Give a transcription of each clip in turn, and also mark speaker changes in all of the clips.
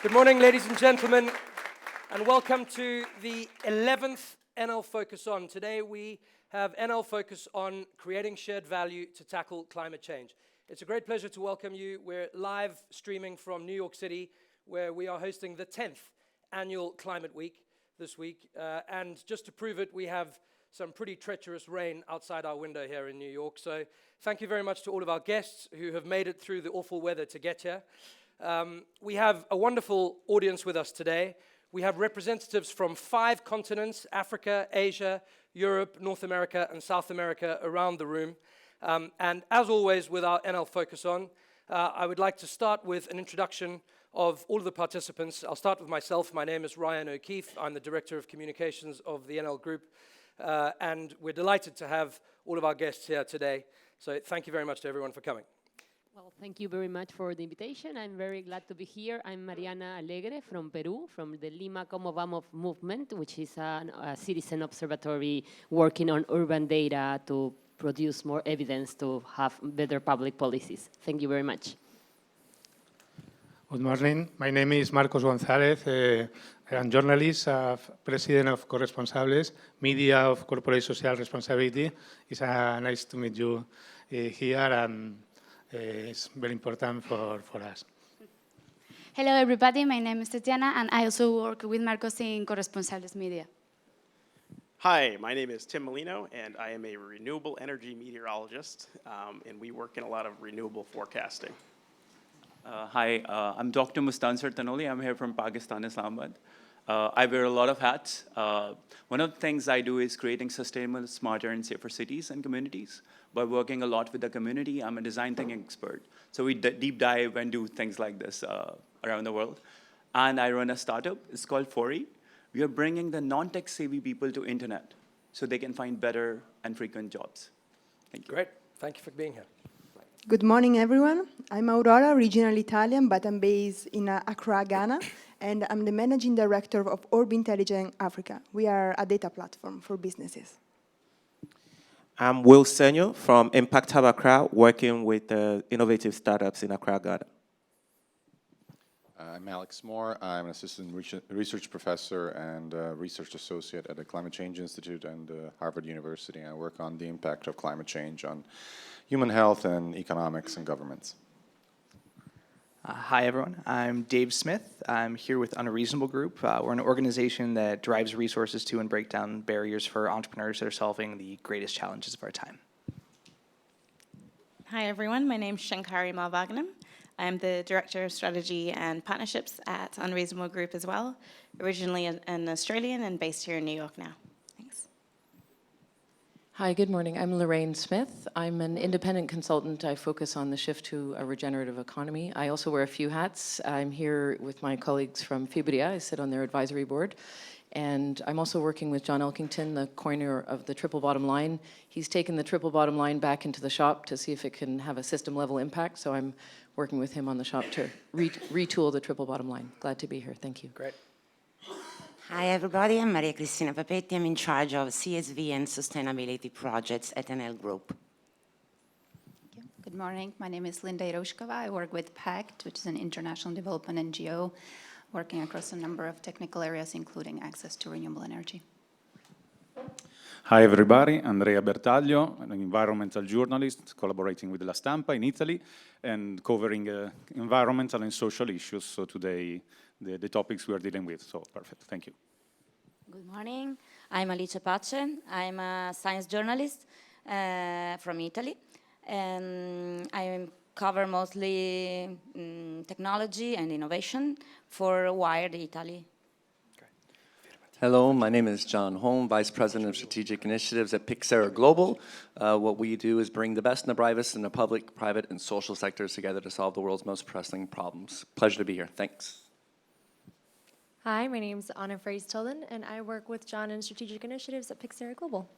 Speaker 1: Good morning, ladies and gentlemen, and welcome to the 11th Enel Focus On. Today we have Enel Focus on creating shared value to tackle climate change. It's a great pleasure to welcome you. We're live streaming from New York City, where we are hosting the 10th annual Climate Week this week. And just to prove it, we have some pretty treacherous rain outside our window here in New York. So thank you very much to all of our guests who have made it through the awful weather to get here. We have a wonderful audience with us today. We have representatives from 5 continents, Africa, Asia, Europe, North America, and South America around the room. And as always with our Enel Focus On, I would like to start with an introduction of all of the participants. I'll start with myself. My name is Ryan O'Keefe. I'm the Director of Communications of the Enel Group. And we're delighted to have all of our guests here today. So thank you very much to everyone for coming.
Speaker 2: Well, thank you very much for the invitation. I'm very glad to be here. I'm Mariana Alegre from Peru, from the Lima Como Vamos movement, which is a citizen observatory working on urban data to produce more evidence to have better public policies. Thank you very much.
Speaker 3: Good morning. My name is Marcos González. I'm a journalist, president of Corresponsables, Media of Corporate Social Responsibility. It's nice to meet you here, and it's very important for us.
Speaker 4: Hello, everybody. My name is Tatiana, and I also work with Marcos in Corresponsables Media.
Speaker 5: Hi, my name is Tim Molino, and I am a renewable energy meteorologist, and we work in a lot of renewable forecasting.
Speaker 6: Hi, I'm Dr. Mustansar Tanoli. I'm here from Pakistan, Islamabad. I wear a lot of hats. One of the things I do is creating sustainable, smarter, and safer cities and communities. By working a lot with the community, I'm a design thinking expert. So we deep dive and do things like this around the world. And I run a startup. It's called Fori. We are bringing the non-tech savvy people to internet so they can find better and frequent jobs. Thank you.
Speaker 1: Great. Thank you for being here.
Speaker 7: Good morning, everyone. I'm Aurora, originally Italian, but I'm based in Accra, Ghana, and I'm the managing director of Orb Intelligent Africa. We are a data platform for businesses.
Speaker 8: I'm Will Senyo from Impact Hub Accra, working with innovative startups in Accra, Ghana.
Speaker 9: I'm Alex Moore. I'm an assistant research professor and research associate at the Climate Change Institute and Harvard University. I work on the impact of climate change on human health and economics and governments.
Speaker 10: Hi, everyone. I'm Dave Smith. I'm here with Unreasonable Group. We're an organization that drives resources to and break down barriers for entrepreneurs that are solving the greatest challenges of our time.
Speaker 11: Hi, everyone. My name is Shankari Malvaganam. I'm the Director of Strategy and Partnerships at Unreasonable Group as well, originally an Australian and based here in New York now. Thanks.
Speaker 12: Hi, good morning. I'm Lorraine Smith. I'm an independent consultant. I focus on the shift to a regenerative economy. I also wear a few hats. I'm here with my colleagues from Fibria. I sit on their advisory board. And I'm also working with John Elkington, the coiner of the triple bottom line. He's taken the triple bottom line back into the shop to see if it can have a system-level impact. So I'm working with him on the shop to retool the triple bottom line. Glad to be here. Thank you.
Speaker 1: Great.
Speaker 13: Hi, everybody. I'm Maria Cristina Papetti. I'm in charge of CSV and sustainability projects at Enel Group.
Speaker 14: Good morning. My name is Linda Iroshkova. I work with PACT, which is an international development NGO, working across a number of technical areas, including access to renewable energy.
Speaker 15: Hi, everybody. Andrea Bertaglio, an environmental journalist collaborating with La Stampa in Italy and covering environmental and social issues. So today, the topics we are dealing with. So perfect. Thank you.
Speaker 16: Good morning. I'm Alice Pace. I'm a science journalist from Italy. And I cover mostly technology and innovation for Wired Italy.
Speaker 17: Hello, my name is John Holm, Vice President of Strategic Initiatives at Pixera Global. What we do is bring the best and the brightest in the public, private, and social sectors together to solve the world's most pressing problems. Pleasure to be here. Thanks.
Speaker 18: Hi, my name is Anna Fraze-Tullen, and I work with John in Strategic Initiatives at Pixera Global.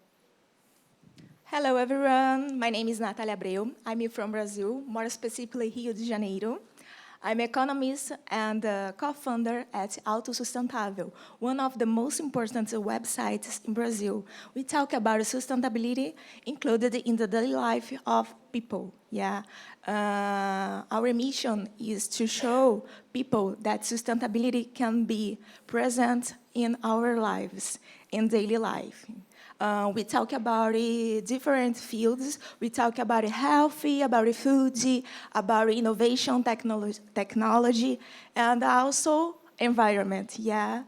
Speaker 19: Hello, everyone. My name is Natália Abreu. I'm from Brazil, more specifically Rio de Janeiro. I'm an economist and co-founder at Autossustentável, one of the most important websites in Brazil. We talk about sustainability included in the daily life of people. Yeah, our mission is to show people that sustainability can be present in our lives, in daily life. We talk about different fields. We talk about healthy, about food, about innovation, technology, and also environment. Yeah,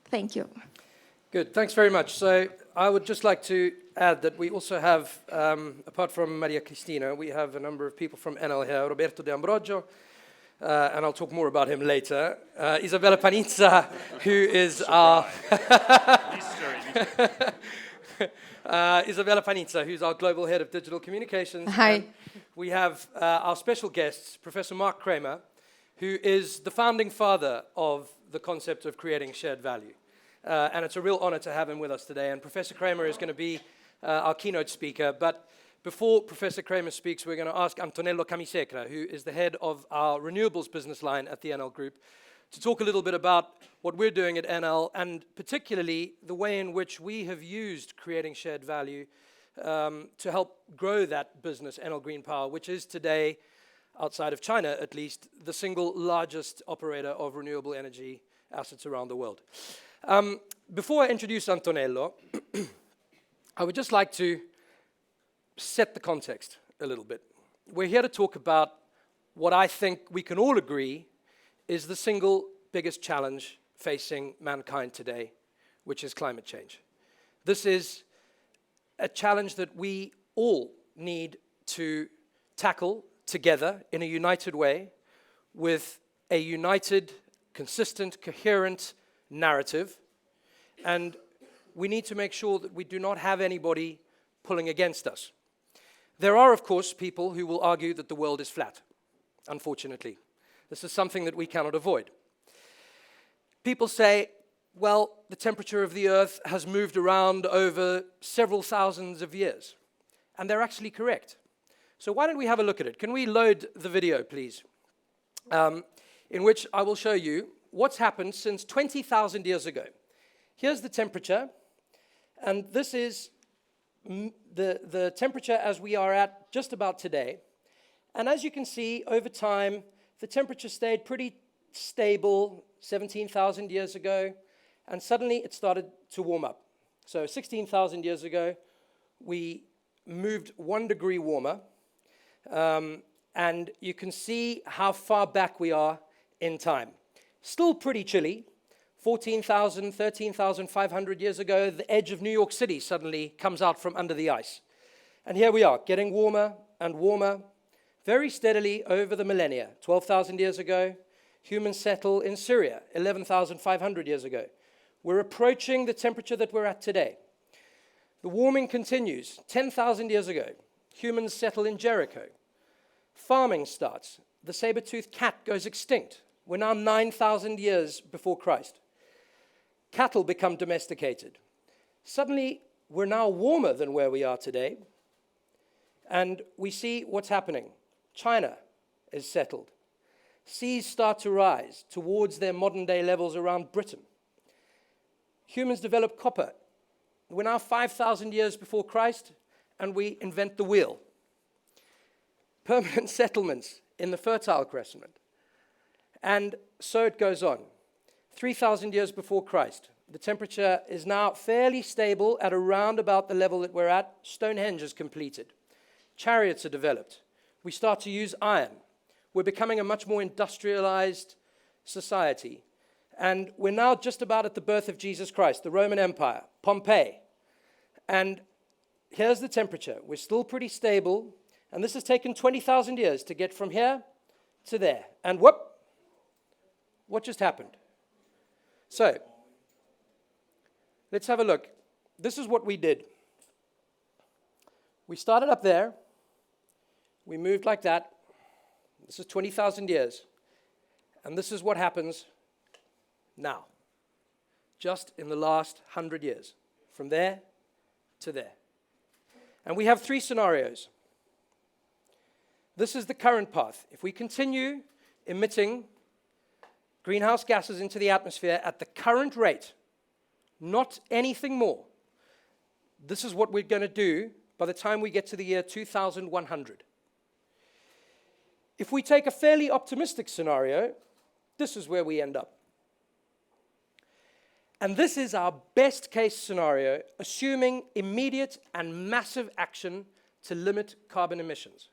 Speaker 19: thank you.
Speaker 1: Good, thanks very much. So I would just like to add that we also have, apart from Maria Cristina, we have a number of people from Enel here, Roberto De Ambrogio, and I'll talk more about him later. Isabella Panizza, who is our... Isabella Panizza, who's our Global Head of Digital Communications.
Speaker 20: Hi.
Speaker 1: And we have our special guests, Professor Mark Kramer, who is the founding father of the concept of creating shared value. And it's a real honor to have him with us today. And Professor Kramer is going to be our keynote speaker. But before Professor Kramer speaks, we're going to ask Antonello Camisecra, who is the head of our renewables business line at the Enel Group, to talk a little bit about what we're doing at Enel, and particularly the way in which we have used creating shared value to help grow that business, Enel Green Power, which is today, outside of China at least, the single largest operator of renewable energy assets around the world. Before I introduce Antonello, I would just like to set the context a little bit. We're here to talk about what I think we can all agree is the single biggest challenge facing mankind today, which is climate change. This is a challenge that we all need to tackle together in a united way with a united, consistent, coherent narrative. And we need to make sure that we do not have anybody pulling against us. There are, of course, people who will argue that the world is flat, unfortunately. This is something that we cannot avoid. People say, well, the temperature of the Earth has moved around over several thousands of years. And they're actually correct. So why don't we have a look at it? Can we load the video, please? In which I will show you what's happened since 20,000 years ago. Here's the temperature. And this is the temperature as we are at just about today. And as you can see, over time, the temperature stayed pretty stable 17,000 years ago, and suddenly it started to warm up. So 16,000 years ago, we moved 1 degree warmer, and you can see how far back we are in time. Still pretty chilly. 14,000, 13,500 years ago, the edge of New York City suddenly comes out from under the ice. And here we are, getting warmer and warmer, very steadily over the millennia. 12,000 years ago, humans settle in Syria, 11,500 years ago. We're approaching the temperature that we're at today. The warming continues. 10,000 years ago, humans settle in Jericho. Farming starts. The saber-toothed cat goes extinct. We're now 9,000 years before Christ. Cattle become domesticated. Suddenly, we're now warmer than where we are today. And we see what's happening. China is settled. Seas start to rise towards their modern-day levels around Britain. Humans develop copper. We're now 5,000 years before Christ, and we invent the wheel. Permanent settlements in the Fertile Crescent. And so it goes on. 3,000 years before Christ. The temperature is now fairly stable at around about the level that we're at. Stonehenge is completed. Chariots are developed. We start to use iron. We're becoming a much more industrialized society. And we're now just about at the birth of Jesus Christ, the Roman Empire, Pompeii. And here's the temperature. We're still pretty stable. And this has taken 20,000 years to get from here to there. And whoop, what just happened? So, let's have a look. This is what we did. We started up there. We moved like that. This is 20,000 years. And this is what happens now, just in the last 100 years, from there to there. And we have 3 scenarios. This is the current path. If we continue emitting greenhouse gases into the atmosphere at the current rate, not anything more, this is what we're going to do by the time we get to the year 2100. If we take a fairly optimistic scenario, this is where we end up. And this is our best case scenario, assuming immediate and massive action to limit carbon emissions.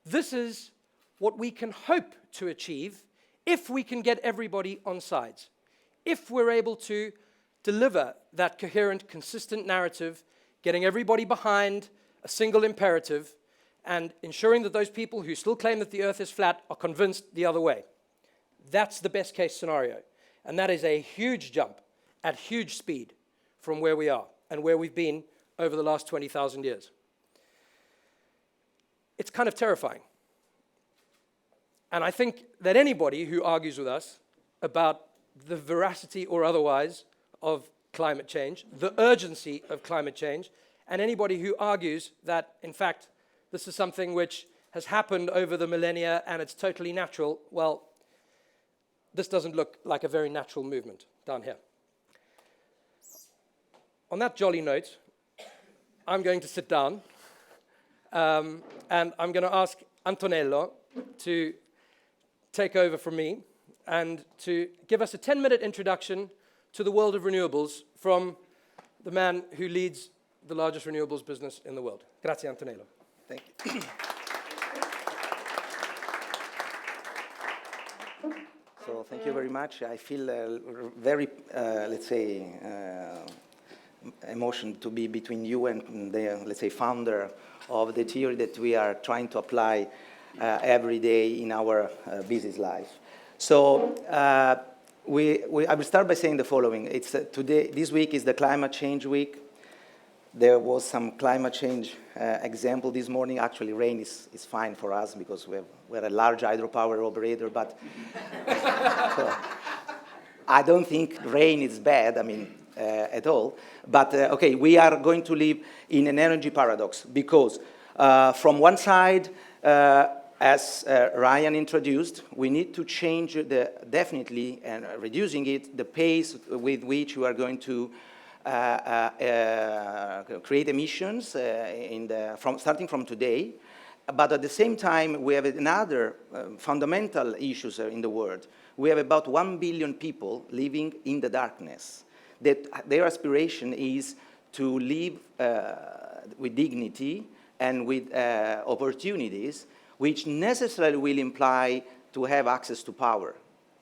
Speaker 1: This is what we can hope to achieve if we can get everybody on sides, if we're able to deliver that coherent, consistent narrative, getting everybody behind a single imperative, and ensuring that those people who still claim that the earth is flat are convinced the other way. That's the best case scenario. And that is a huge jump at huge speed from where we are and where we've been over the last 20,000 years. It's kind of terrifying. And I think that anybody who argues with us about the veracity or otherwise of climate change, the urgency of climate change, and anybody who argues that, in fact, this is something which has happened over the millennia and it's totally natural, well, this doesn't look like a very natural movement down here. On that jolly note, I'm going to sit down and I'm going to ask Antonello to take over from me and to give us a 10-minute introduction to the world of renewables from the man who leads the largest renewables business in the world. Grazie, Antonello.
Speaker 20: Thank you. So thank you very much. I feel very, let's say, emotion to be between you and the, let's say, founder of the theory that we are trying to apply every day in our business life. So I will start by saying the following. It's this week is the climate change week. There was some climate change example this morning. Actually, rain is fine for us because we're a large hydropower operator, but so I don't think rain is bad, I mean, at all. But, okay, we are going to live in an energy paradox because from one side, as Ryan introduced, we need to change definitely, and reducing it, the pace with which we are going to create emissions starting from today. But at the same time, we have another fundamental issues in the world. We have about 1 billion people living in the darkness. That their aspiration is to live with dignity and with opportunities, which necessarily will imply to have access to power,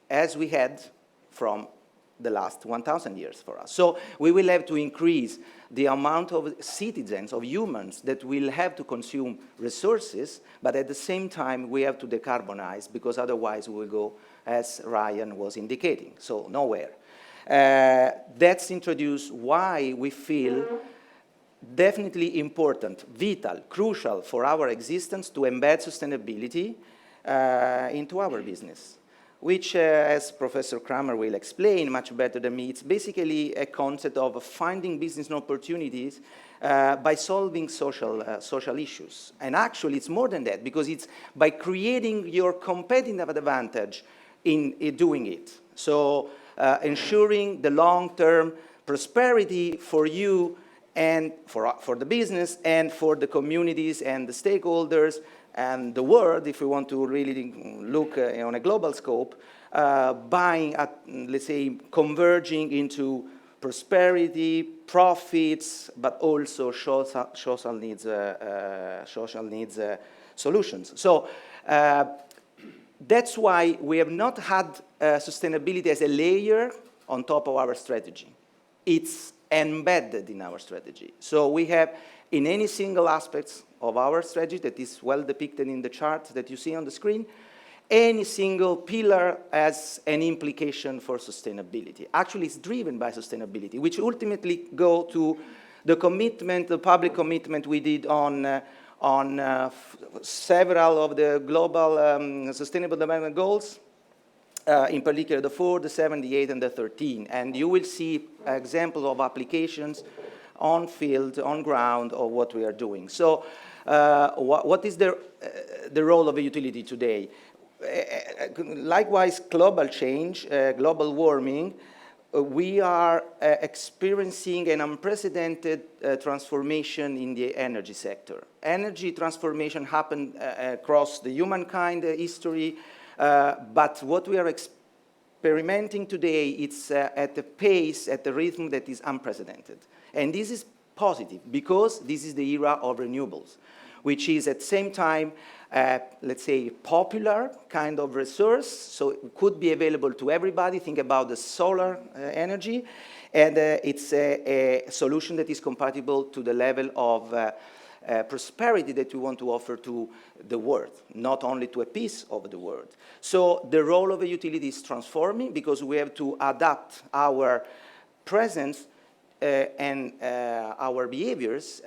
Speaker 20: as we had from the last 1,000 years for us. So we will have to increase the amount of citizens, of humans, that will have to consume resources, but at the same time, we have to decarbonize, because otherwise we will go, as Ryan was indicating, so nowhere. That's introduced why we feel definitely important, vital, crucial for our existence to embed sustainability into our business, which, as Professor Kramer will explain much better than me, it's basically a concept of finding business opportunities by solving social issues. And actually, it's more than that, because it's by creating your competitive advantage in doing it. So ensuring the long-term prosperity for you and for the business and for the communities and the stakeholders and the world, if we want to really look on a global scope, let's say, converging into prosperity, profits, but also social needs solutions. So that's why we have not had sustainability as a layer on top of our strategy. It's embedded in our strategy. So we have, in any single aspects of our strategy that is well depicted in the chart that you see on the screen, any single pillar has an implication for sustainability. Actually, it's driven by sustainability, which ultimately go to the commitment, the public commitment we did on several of the global Sustainable Development Goals, in particular the 4, the 7, the 8, and the 13. And you will see examples of applications on field, on ground, of what we are doing. So what is the role of a utility today? Likewise, global change, global warming, we are experiencing an unprecedented transformation in the energy sector. Energy transformation happened across the humankind history, but what we are experimenting today, it's at a pace, at a rhythm that is unprecedented. And this is positive because this is the era of renewables, which is at the same time, let's say, popular kind of resource, so it could be available to everybody. Think about the solar energy, and it's a solution that is compatible to the level of prosperity that we want to offer to the world, not only to a piece of the world. So the role of a utility is transforming because we have to adapt our presence and our behaviors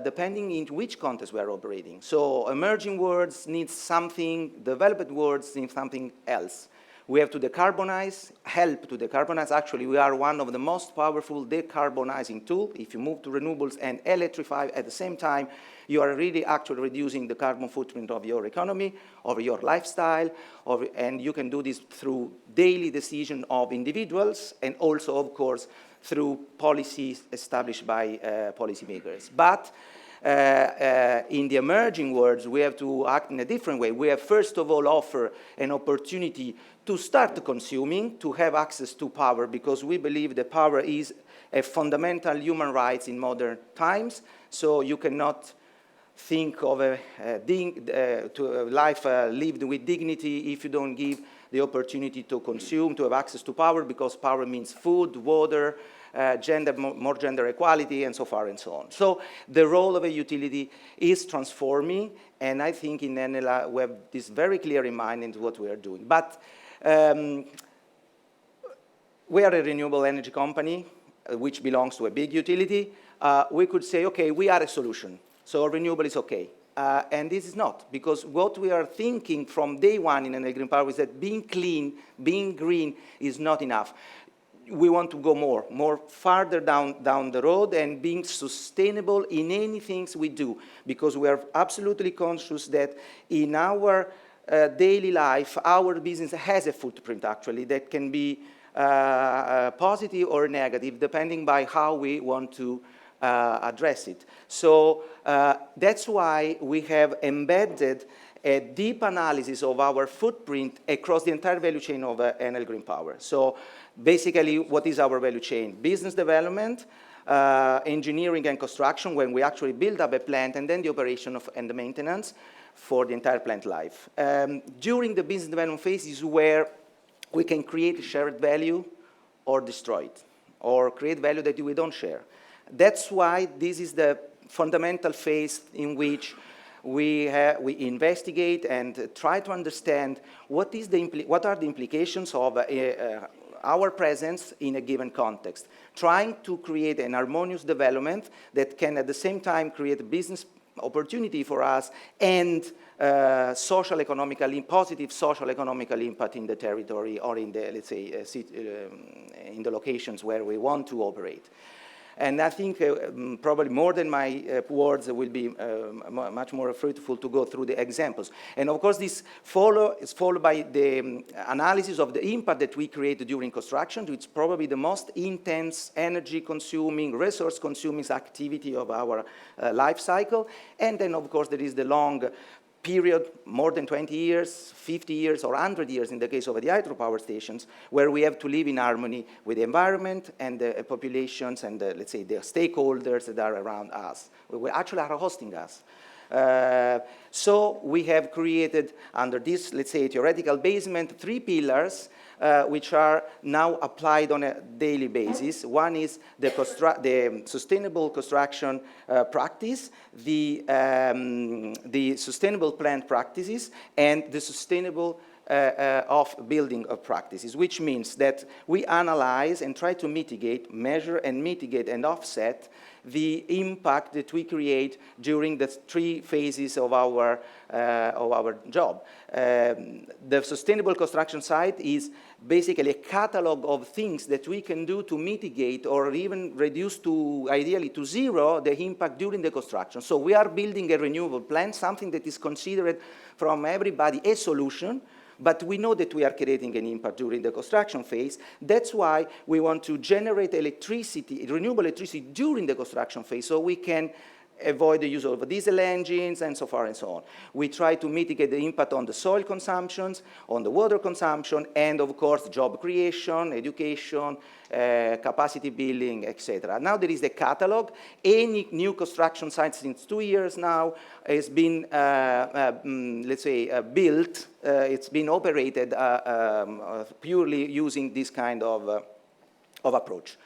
Speaker 20: depending in which context we are operating. So emerging worlds need something, developed worlds need something else. We have to decarbonize, help to decarbonize. Actually, we are one of the most powerful decarbonizing tools. If you move to renewables and electrify at the same time, you are really actually reducing the carbon footprint of your economy, of your lifestyle, and you can do this through daily decision of individuals and also, of course, through policies established by policymakers. But in the emerging worlds, we have to act in a different way. We have, first of all, offer an opportunity to start consuming, to have access to power, because we believe that power is a fundamental human right in modern times. So you cannot think of a life lived with dignity if you don't give the opportunity to consume, to have access to power, because power means food, water, more gender equality, and so far and so on. So the role of a utility is transforming, and I think in Enel we have this very clear in mind into what we are doing. But we are a renewable energy company, which belongs to a big utility. We could say, okay, we are a solution, so renewable is okay. And this is not, because what we are thinking from day one in Enel Green Power is that being clean, being green is not enough. We want to go more farther down the road and being sustainable in any things we do, because we are absolutely conscious that in our daily life, our business has a footprint actually that can be positive or negative, depending by how we want to address it. So that's why we have embedded a deep analysis of our footprint across the entire value chain of Enel Green Power. So basically, what is our value chain? Business development, engineering and construction, when we actually build up a plant, and then the operation and the maintenance for the entire plant life. During the business development phase is where we can create shared value or destroy it, or create value that we don't share. That's why this is the fundamental phase in which we investigate and try to understand what are the implications of our presence in a given context, trying to create an harmonious development that can at the same time create a business opportunity for us and positive social economical impact in the territory or in the, let's say, in the locations where we want to operate. And I think probably more than my words will be much more fruitful to go through the examples. And of course, this is followed by the analysis of the impact that we create during construction, which is probably the most intense energy-consuming, resource-consuming activity of our life cycle. And then, of course, there is the long period, more than 20 years, 50 years, or 100 years in the case of the hydropower stations, where we have to live in harmony with the environment and the populations and, let's say, the stakeholders that are around us, who actually are hosting us. So we have created, under this, let's say, theoretical basement, 3 pillars which are now applied on a daily basis. One is the sustainable construction practice, the sustainable plant practices, and the sustainable of building of practices, which means that we analyze and try to mitigate, measure and mitigate and offset the impact that we create during the 3 phases of our job. The sustainable construction site is basically a catalog of things that we can do to mitigate or even reduce to, ideally, to zero the impact during the construction. So we are building a renewable plant, something that is considered from everybody a solution, but we know that we are creating an impact during the construction phase. That's why we want to generate electricity, renewable electricity during the construction phase, so we can avoid the use of diesel engines and so far and so on. We try to mitigate the impact on the soil consumptions, on the water consumption, and of course job creation, education, capacity building, etc. Now there is the catalog. Any new construction site since 2 years now has been, let's say, built. It's been operated purely using this kind of approach.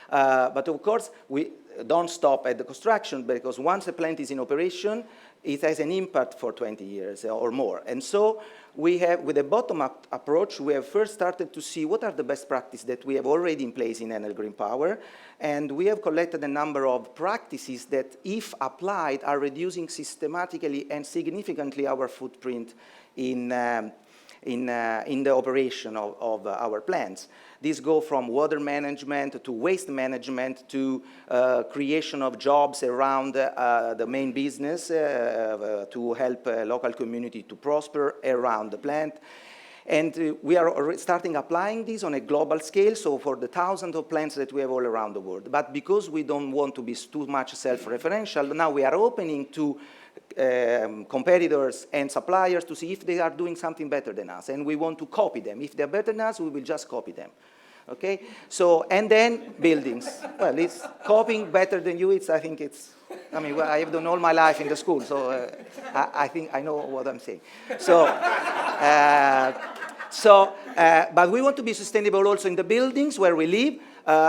Speaker 20: But of course, we don't stop at the construction, because once a plant is in operation, it has an impact for 20 years or more. And so we have, with a bottom-up approach, we have first started to see what are the best practices that we have already in place in Enel Green Power. And we have collected a number of practices that, if applied, are reducing systematically and significantly our footprint in the operation of our plants. These go from water management to waste management to creation of jobs around the main business to help local community to prosper around the plant. And we are starting applying this on a global scale, so for the thousands of plants that we have all around the world. But because we don't want to be too much self-referential, now we are opening to competitors and suppliers to see if they are doing something better than us, and we want to copy them. If they're better than us, we will just copy them. Okay? So, and then buildings. Well, it's copying better than you. I think it's, I mean, well, I have done all my life in the school, so I think I know what I'm saying. So, but we want to be sustainable also in the buildings where we live.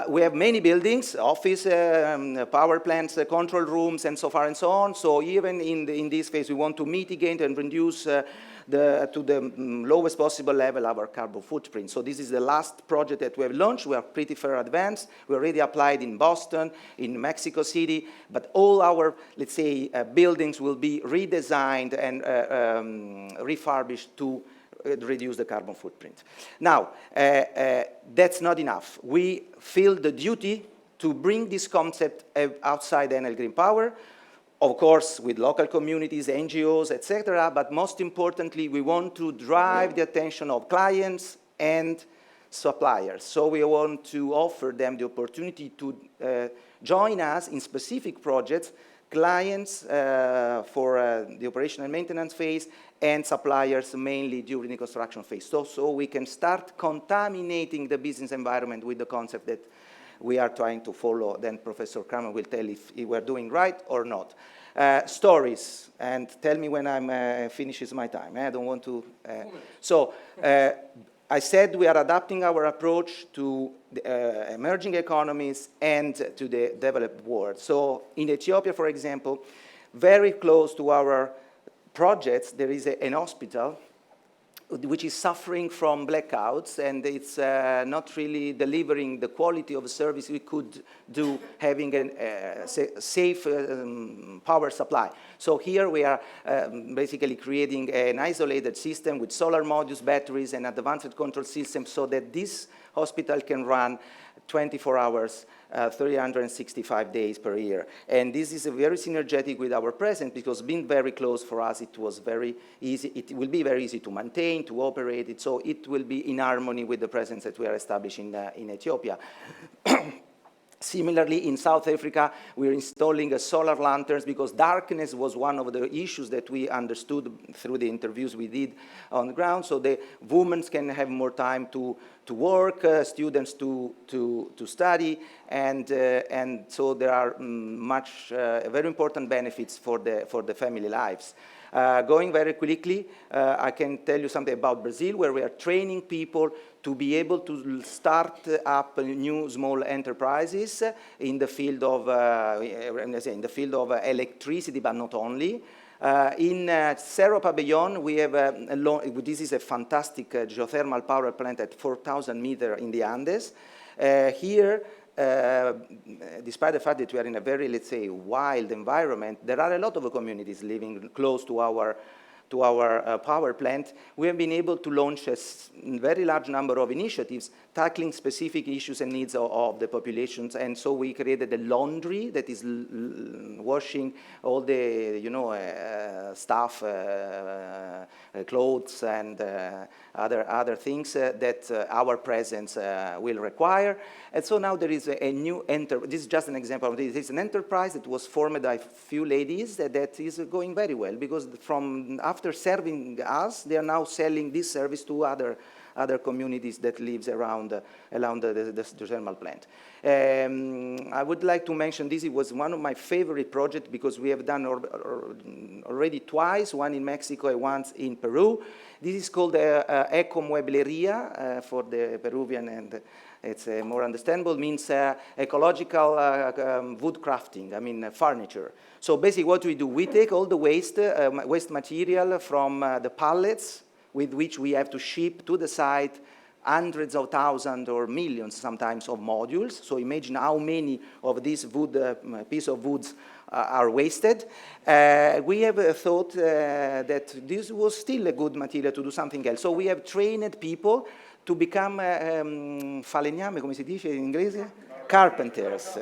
Speaker 20: We have many buildings, office, power plants, control rooms, and so far and so on. So even in this phase, we want to mitigate and reduce to the lowest possible level our carbon footprint. So this is the last project that we have launched. We are pretty far advanced. We already applied in Boston, in Mexico City, but all our, let's say, buildings will be redesigned and refurbished to reduce the carbon footprint. Now, that's not enough. We feel the duty to bring this concept outside Enel Green Power, of course, with local communities, NGOs, etc. But most importantly, we want to drive the attention of clients and suppliers. So we want to offer them the opportunity to join us in specific projects, clients for the operation and maintenance phase, and suppliers mainly during the construction phase. So we can start contaminating the business environment with the concept that we are trying to follow. Then Professor Kramer will tell if we're doing right or not. Stories, and tell me when I'm finishes my time. I don't want to. I said we are adapting our approach to the, emerging economies and to the developed world. So in Ethiopia, for example, very close to our projects, there is an hospital which is suffering from blackouts, and it's not really delivering the quality of service we could do having a safe power supply. So here we are basically creating an isolated system with solar modules, batteries, and advanced control systems so that this hospital can run 24 hours, 365 days per year. And this is very synergetic with our presence, because being very close for us, it was very easy. It will be very easy to maintain, to operate it, so it will be in harmony with the presence that we are establishing in Ethiopia. Similarly, in South Africa, we're installing solar lanterns because darkness was one of the issues that we understood through the interviews we did on the ground, so the women can have more time to work, students to study, and so there are very important benefits for the family lives. Going very quickly, I can tell you something about Brazil, where we are training people to be able to start up new small enterprises in the field of electricity, but not only. In Cerro Pabellón, we have this is a fantastic geothermal power plant at 4,000 meters in the Andes. Here, despite the fact that we are in a very, let's say, wild environment, there are a lot of communities living close to our power plant. We have been able to launch a very large number of initiatives tackling specific issues and needs of the populations. And so we created a laundry that is washing all the, stuff, clothes and other things that our presence will require. And so now there is a new this is just an example of this. It's an enterprise that was formed by a few ladies that is going very well, because after serving us, they are now selling this service to other communities that lives around the thermal plant. I would like to mention this. It was one of my favorite projects because we have done already twice, one in Mexico and once in Peru. This is called ecomuebleria for the Peruvian, and it's more understandable, means ecological wood crafting, furniture. So basically what we do, we take all the waste material from the pallets with which we have to ship to the site hundreds of thousands or millions sometimes of modules. So imagine how many of these piece of woods are wasted. We have thought that this was still a good material to do something else. So we have trained people to become falegname, come si dice in inglese? Carpenters.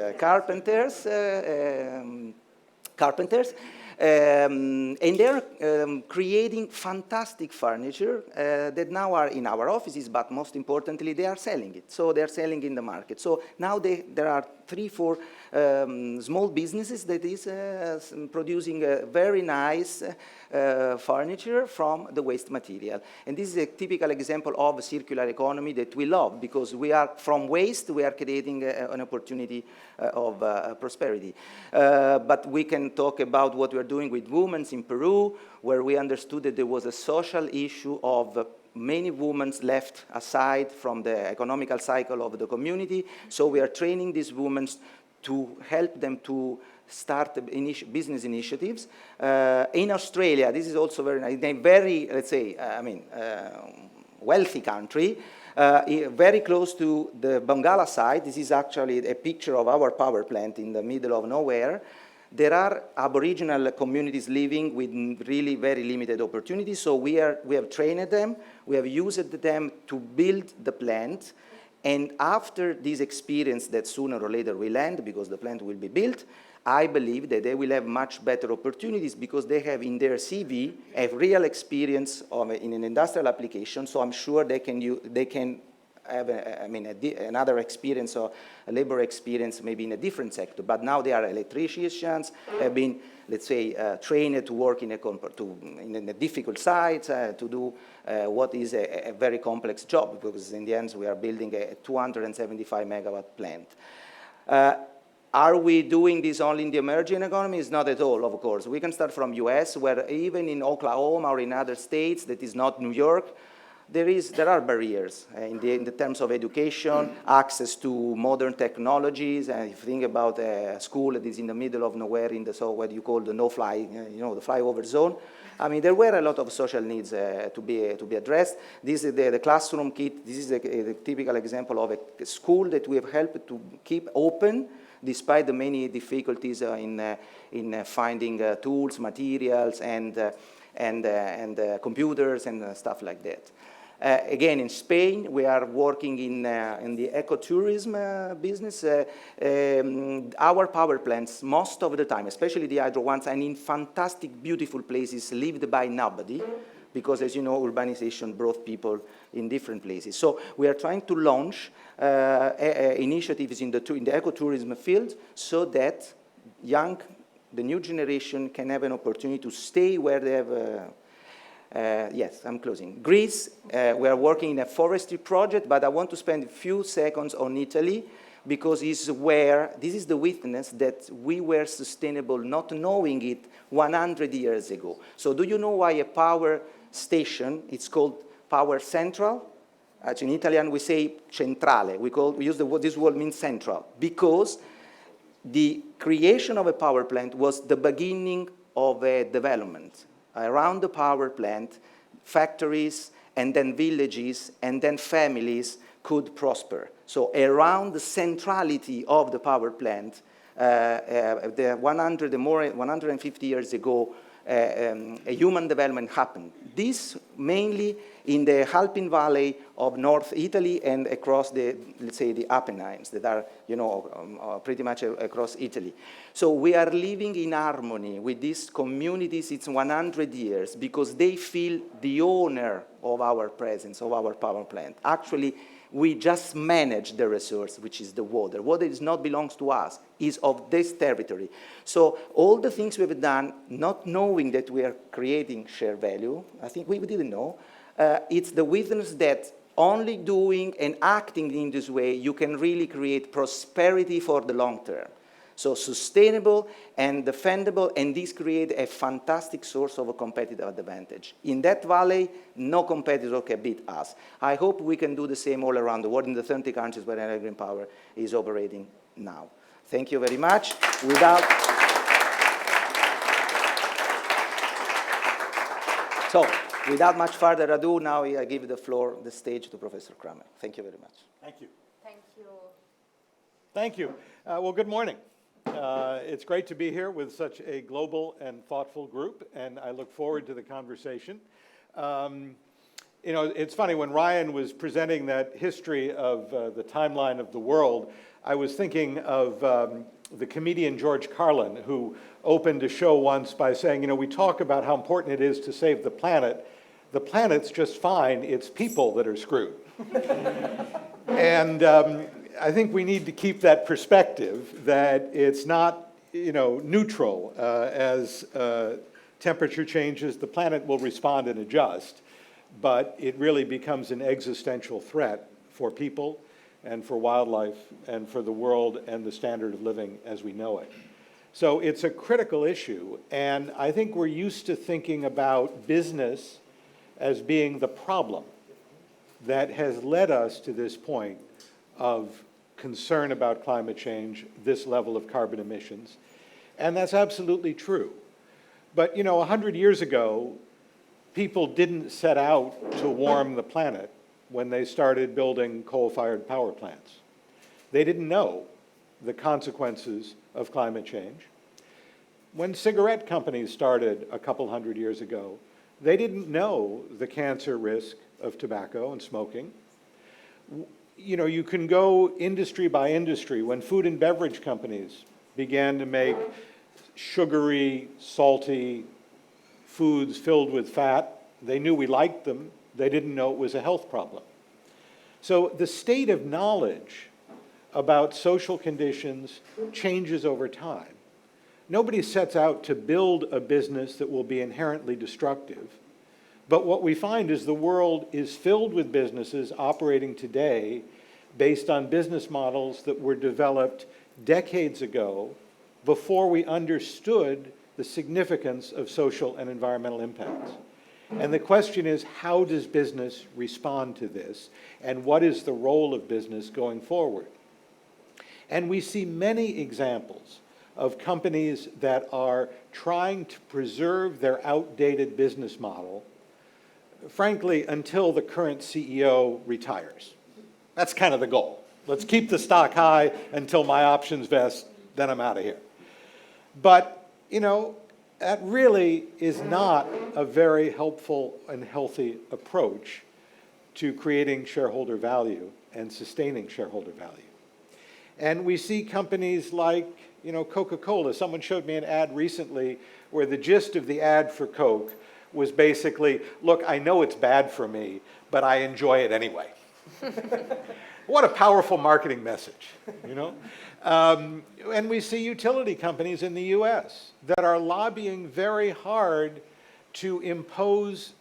Speaker 20: And they're creating fantastic furniture that now are in our offices, but most importantly, they are selling it. So they're selling in the market. So now there are 3-4 small businesses that is producing very nice furniture from the waste material. And this is a typical example of a circular economy that we love, because from waste, we are creating an opportunity of prosperity. But we can talk about what we're doing with women in Peru, where we understood that there was a social issue of many women left aside from the economical cycle of the community. So we are training these women to help them to start business initiatives. In Australia, this is also very nice, in a very, let's say, wealthy country, very close to the Bangala side. This is actually a picture of our power plant in the middle of nowhere. There are Aboriginal communities living with really very limited opportunities, so we have trained them, we have used them to build the plant, and after this experience that sooner or later will end, because the plant will be built, I believe that they will have much better opportunities because they have in their CV a real experience in an industrial application, so I'm sure they can have another experience or a labor experience maybe in a different sector, but now they are electricians, have been, let's say, trained to work in a difficult site, to do what is a very complex job, because in the end we are building a 275 megawatt plant. Are we doing this only in the emerging economies? Not at all, of course. We can start from US, where even in Oklahoma or in other states that is not New York, there are barriers in the terms of education, access to modern technologies. And if you think about a school that is in the middle of nowhere what you call the no-fly, the flyover zone, there were a lot of social needs to be addressed. This is the classroom kit. This is a typical example of a school that we have helped to keep open despite the many difficulties in finding tools, materials, and computers and stuff like that. Again, in Spain, we are working in the ecotourism business. Our power plants, most of the time, especially the hydro ones, and in fantastic, beautiful places lived by nobody, because, as you know, urbanization brought people in different places. So we are trying to launch initiatives in the ecotourism field so that the new generation can have an opportunity to stay where they have. Yes, I'm closing. Greece, we are working in a forestry project, but I want to spend a few seconds on Italy, because this is the witness that we were sustainable, not knowing it 100 years ago. So do you know why a power station, it's called power central? Actually, in Italian, we say centrale. We use the word, this word means central, because the creation of a power plant was the beginning of a development. Around the power plant, factories, and then villages, and then families could prosper. So around the centrality of the power plant, the 150 years ago, a human development happened. This mainly in the Alpine Valley of North Italy and across the, let's say, the Apennines that are, you know, pretty much across Italy. So we are living in harmony with these communities since 100 years because they feel the owner of our presence, of our power plant. Actually, we just manage the resource, which is the water. Water does not belongs to us, is of this territory. So all the things we have done, not knowing that we are creating shared value, I think we didn't know, it's the witness that only doing and acting in this way, you can really create prosperity for the long term. So sustainable and defendable, and this creates a fantastic source of a competitive advantage. In that valley, no competitor can beat us. I hope we can do the same all around the world in the 30 countries where Enel Green Power is operating now. Thank you very much. Without much further ado, now I give the stage to Professor Kramer. Thank you very much.
Speaker 21: Thank you.
Speaker 16: Thank you.
Speaker 21: Thank you. Well, good morning. It's great to be here with such a global and thoughtful group, and I look forward to the conversation. You know, it's funny, when Ryan was presenting that history of the timeline of the world, I was thinking of the comedian George Carlin, who opened a show once by saying, you know, we talk about how important it is to save the planet. The planet's just fine. It's people that are screwed. And I think we need to keep that perspective, that it's not, you know, neutral. As temperature changes, the planet will respond and adjust, but it really becomes an existential threat for people and for wildlife and for the world and the standard of living as we know it. So it's a critical issue, and I think we're used to thinking about business as being the problem that has led us to this point of concern about climate change, this level of carbon emissions, and that's absolutely true. But, you know, 100 years ago, people didn't set out to warm the planet when they started building coal-fired power plants. They didn't know the consequences of climate change. When cigarette companies started a couple hundred years ago, they didn't know the cancer risk of tobacco and smoking. You know, you can go industry by industry. When food and beverage companies began to make sugary, salty foods filled with fat, they knew we liked them. They didn't know it was a health problem. So the state of knowledge about social conditions changes over time. Nobody sets out to build a business that will be inherently destructive. But what we find is the world is filled with businesses operating today based on business models that were developed decades ago before we understood the significance of social and environmental impacts. And the question is, how does business respond to this? And what is the role of business going forward? And we see many examples of companies that are trying to preserve their outdated business model, frankly, until the current CEO retires. That's kind of the goal. Let's keep the stock high until my options vest, then I'm out of here. But, you know, that really is not a very helpful and healthy approach to creating shareholder value and sustaining shareholder value. And we see companies like, you know, Coca-Cola. Someone showed me an ad recently where the gist of the ad for Coke was basically, look, I know it's bad for me, but I enjoy it anyway. What a powerful marketing message, you know? And we see utility companies in the US that are lobbying very hard to impose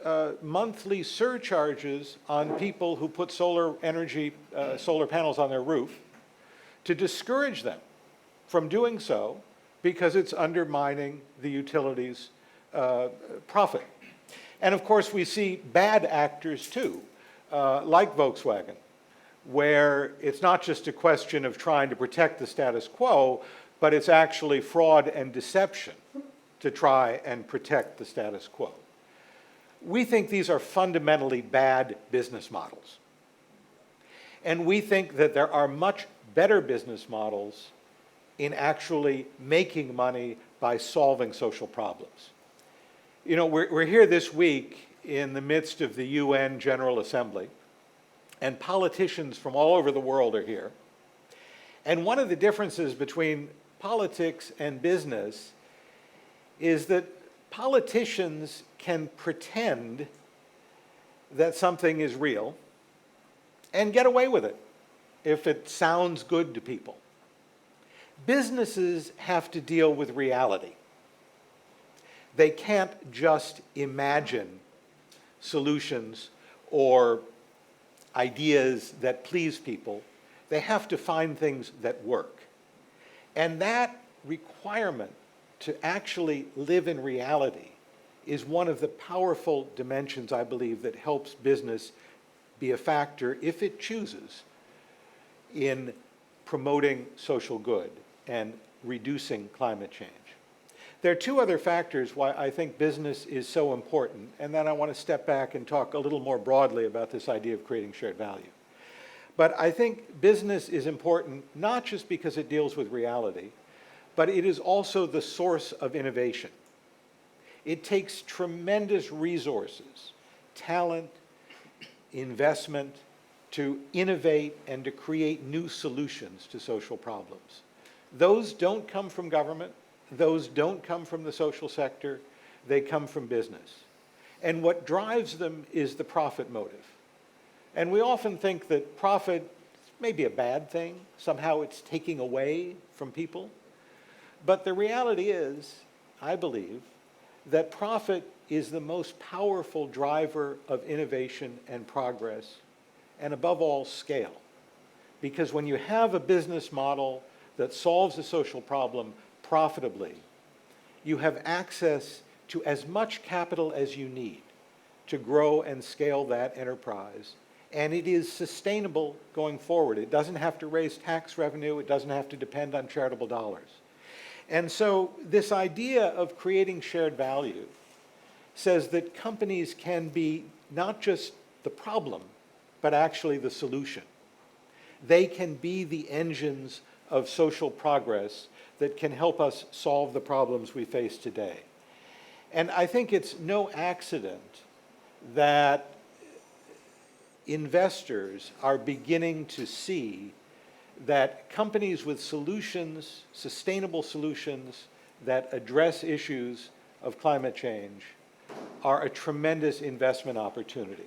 Speaker 21: monthly surcharges on people who put solar panels on their roof to discourage them from doing so because it's undermining the utilities' profit. And of course, we see bad actors too, like Volkswagen, where it's not just a question of trying to protect the status quo, but it's actually fraud and deception to try and protect the status quo. We think these are fundamentally bad business models. And we think that there are much better business models in actually making money by solving social problems. You know, we're here this week in the midst of the UN General Assembly, and politicians from all over the world are here. And one of the differences between politics and business is that politicians can pretend that something is real and get away with it if it sounds good to people. Businesses have to deal with reality. They can't just imagine solutions or ideas that please people. They have to find things that work. And that requirement to actually live in reality is one of the powerful dimensions, I believe, that helps business be a factor, if it chooses, in promoting social good and reducing climate change. There are two other factors why I think business is so important, and then I want to step back and talk a little more broadly about this idea of creating shared value. But I think business is important not just because it deals with reality, but it is also the source of innovation. It takes tremendous resources, talent, investment to innovate and to create new solutions to social problems. Those don't come from government. Those don't come from the social sector. They come from business. And what drives them is the profit motive. And we often think that profit may be a bad thing. Somehow it's taking away from people. But the reality is, I believe, that profit is the most powerful driver of innovation and progress, and above all, scale. Because when you have a business model that solves a social problem profitably, you have access to as much capital as you need to grow and scale that enterprise. And it is sustainable going forward. It doesn't have to raise tax revenue. It doesn't have to depend on charitable dollars. And so this idea of creating shared value says that companies can be not just the problem, but actually the solution. They can be the engines of social progress that can help us solve the problems we face today. And I think it's no accident that investors are beginning to see that companies with solutions, sustainable solutions that address issues of climate change are a tremendous investment opportunity.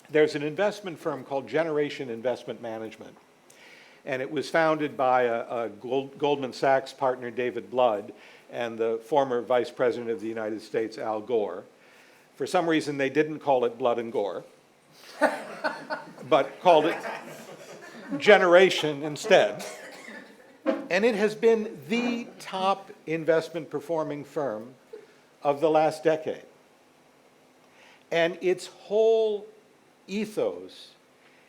Speaker 21: There's an investment firm called Generation Investment Management, and it was founded by a Goldman Sachs partner, David Blood, and the former Vice President of the United States, Al Gore. For some reason, they didn't call it Blood and Gore, but called it Generation instead. And it has been the top investment performing firm of the last decade. And its whole ethos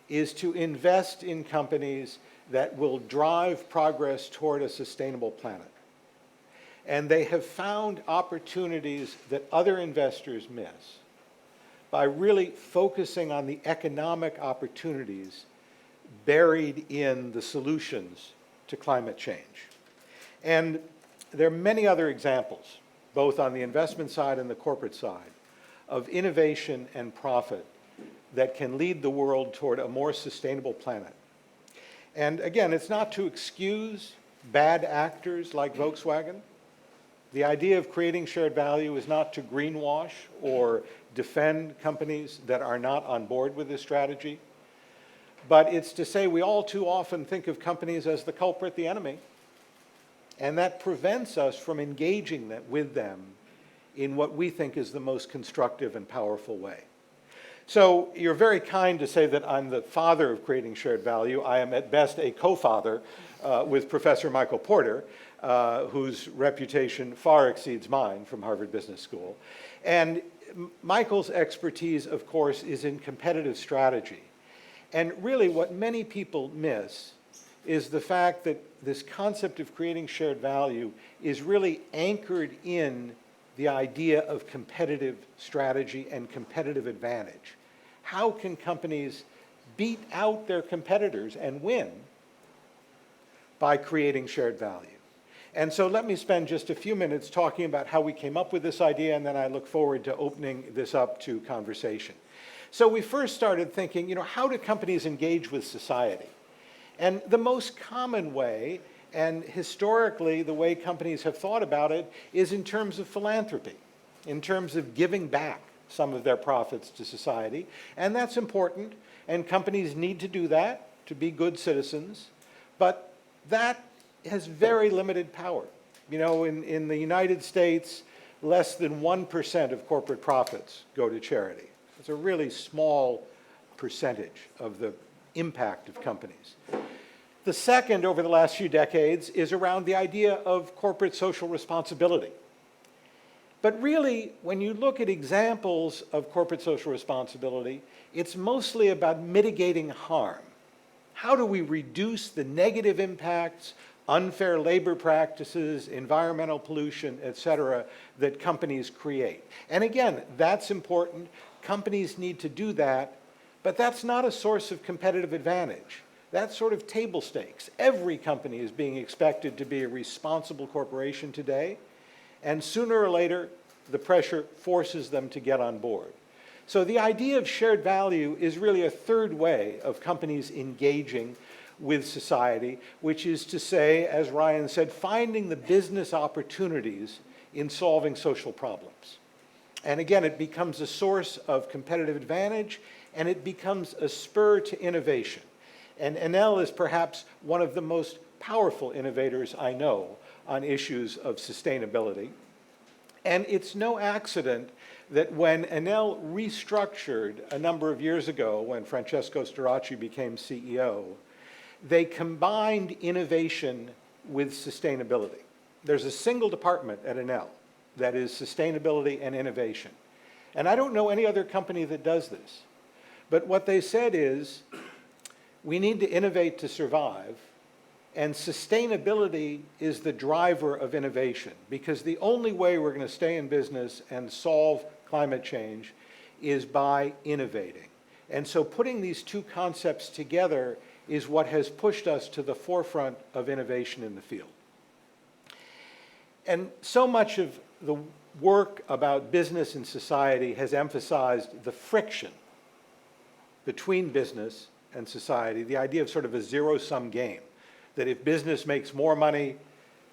Speaker 21: is to invest in companies that will drive progress toward a sustainable planet. And they have found opportunities that other investors miss by really focusing on the economic opportunities buried in the solutions to climate change. And there are many other examples, both on the investment side and the corporate side, of innovation and profit that can lead the world toward a more sustainable planet. And again, it's not to excuse bad actors like Volkswagen. The idea of creating shared value is not to greenwash or defend companies that are not on board with this strategy. But it's to say we all too often think of companies as the culprit, the enemy, and that prevents us from engaging with them in what we think is the most constructive and powerful way. So you're very kind to say that I'm the father of creating shared value. I am at best a co-father with Professor Michael Porter, whose reputation far exceeds mine from Harvard Business School. And Michael's expertise, of course, is in competitive strategy. And really what many people miss is the fact that this concept of creating shared value is really anchored in the idea of competitive strategy and competitive advantage. How can companies beat out their competitors and win by creating shared value. And so let me spend just a few minutes talking about how we came up with this idea, and then I look forward to opening this up to conversation. So we first started thinking, how do companies engage with society? And the most common way, and historically the way companies have thought about it, is in terms of philanthropy, in terms of giving back some of their profits to society. And that's important, and companies need to do that to be good citizens, but that has very limited power. In the United States, less than 1% of corporate profits go to charity. It's a really small percentage of the impact of companies. The second, over the last few decades, is around the idea of corporate social responsibility. But really, when you look at examples of corporate social responsibility, it's mostly about mitigating harm. How do we reduce the negative impacts, unfair labor practices, environmental pollution, et cetera, that companies create? And again, that's important. Companies need to do that, but that's not a source of competitive advantage. That's sort of table stakes. Every company is being expected to be a responsible corporation today, and sooner or later, the pressure forces them to get on board. So the idea of shared value is really a third way of companies engaging with society, which is to say, as Ryan said, finding the business opportunities in solving social problems. And again, it becomes a source of competitive advantage, and it becomes a spur to innovation. And Enel is perhaps one of the most powerful innovators I know on issues of sustainability. And it's no accident that when Enel restructured a number of years ago, when Francesco Starace became CEO, they combined innovation with sustainability. There's a single department at Enel that is sustainability and innovation. And I don't know any other company that does this. But what they said is, we need to innovate to survive, and sustainability is the driver of innovation, because the only way we're going to stay in business and solve climate change is by innovating. And so putting these two concepts together is what has pushed us to the forefront of innovation in the field. And so much of the work about business and society has emphasized the friction between business and society, the idea of sort of a zero-sum game, that if business makes more money,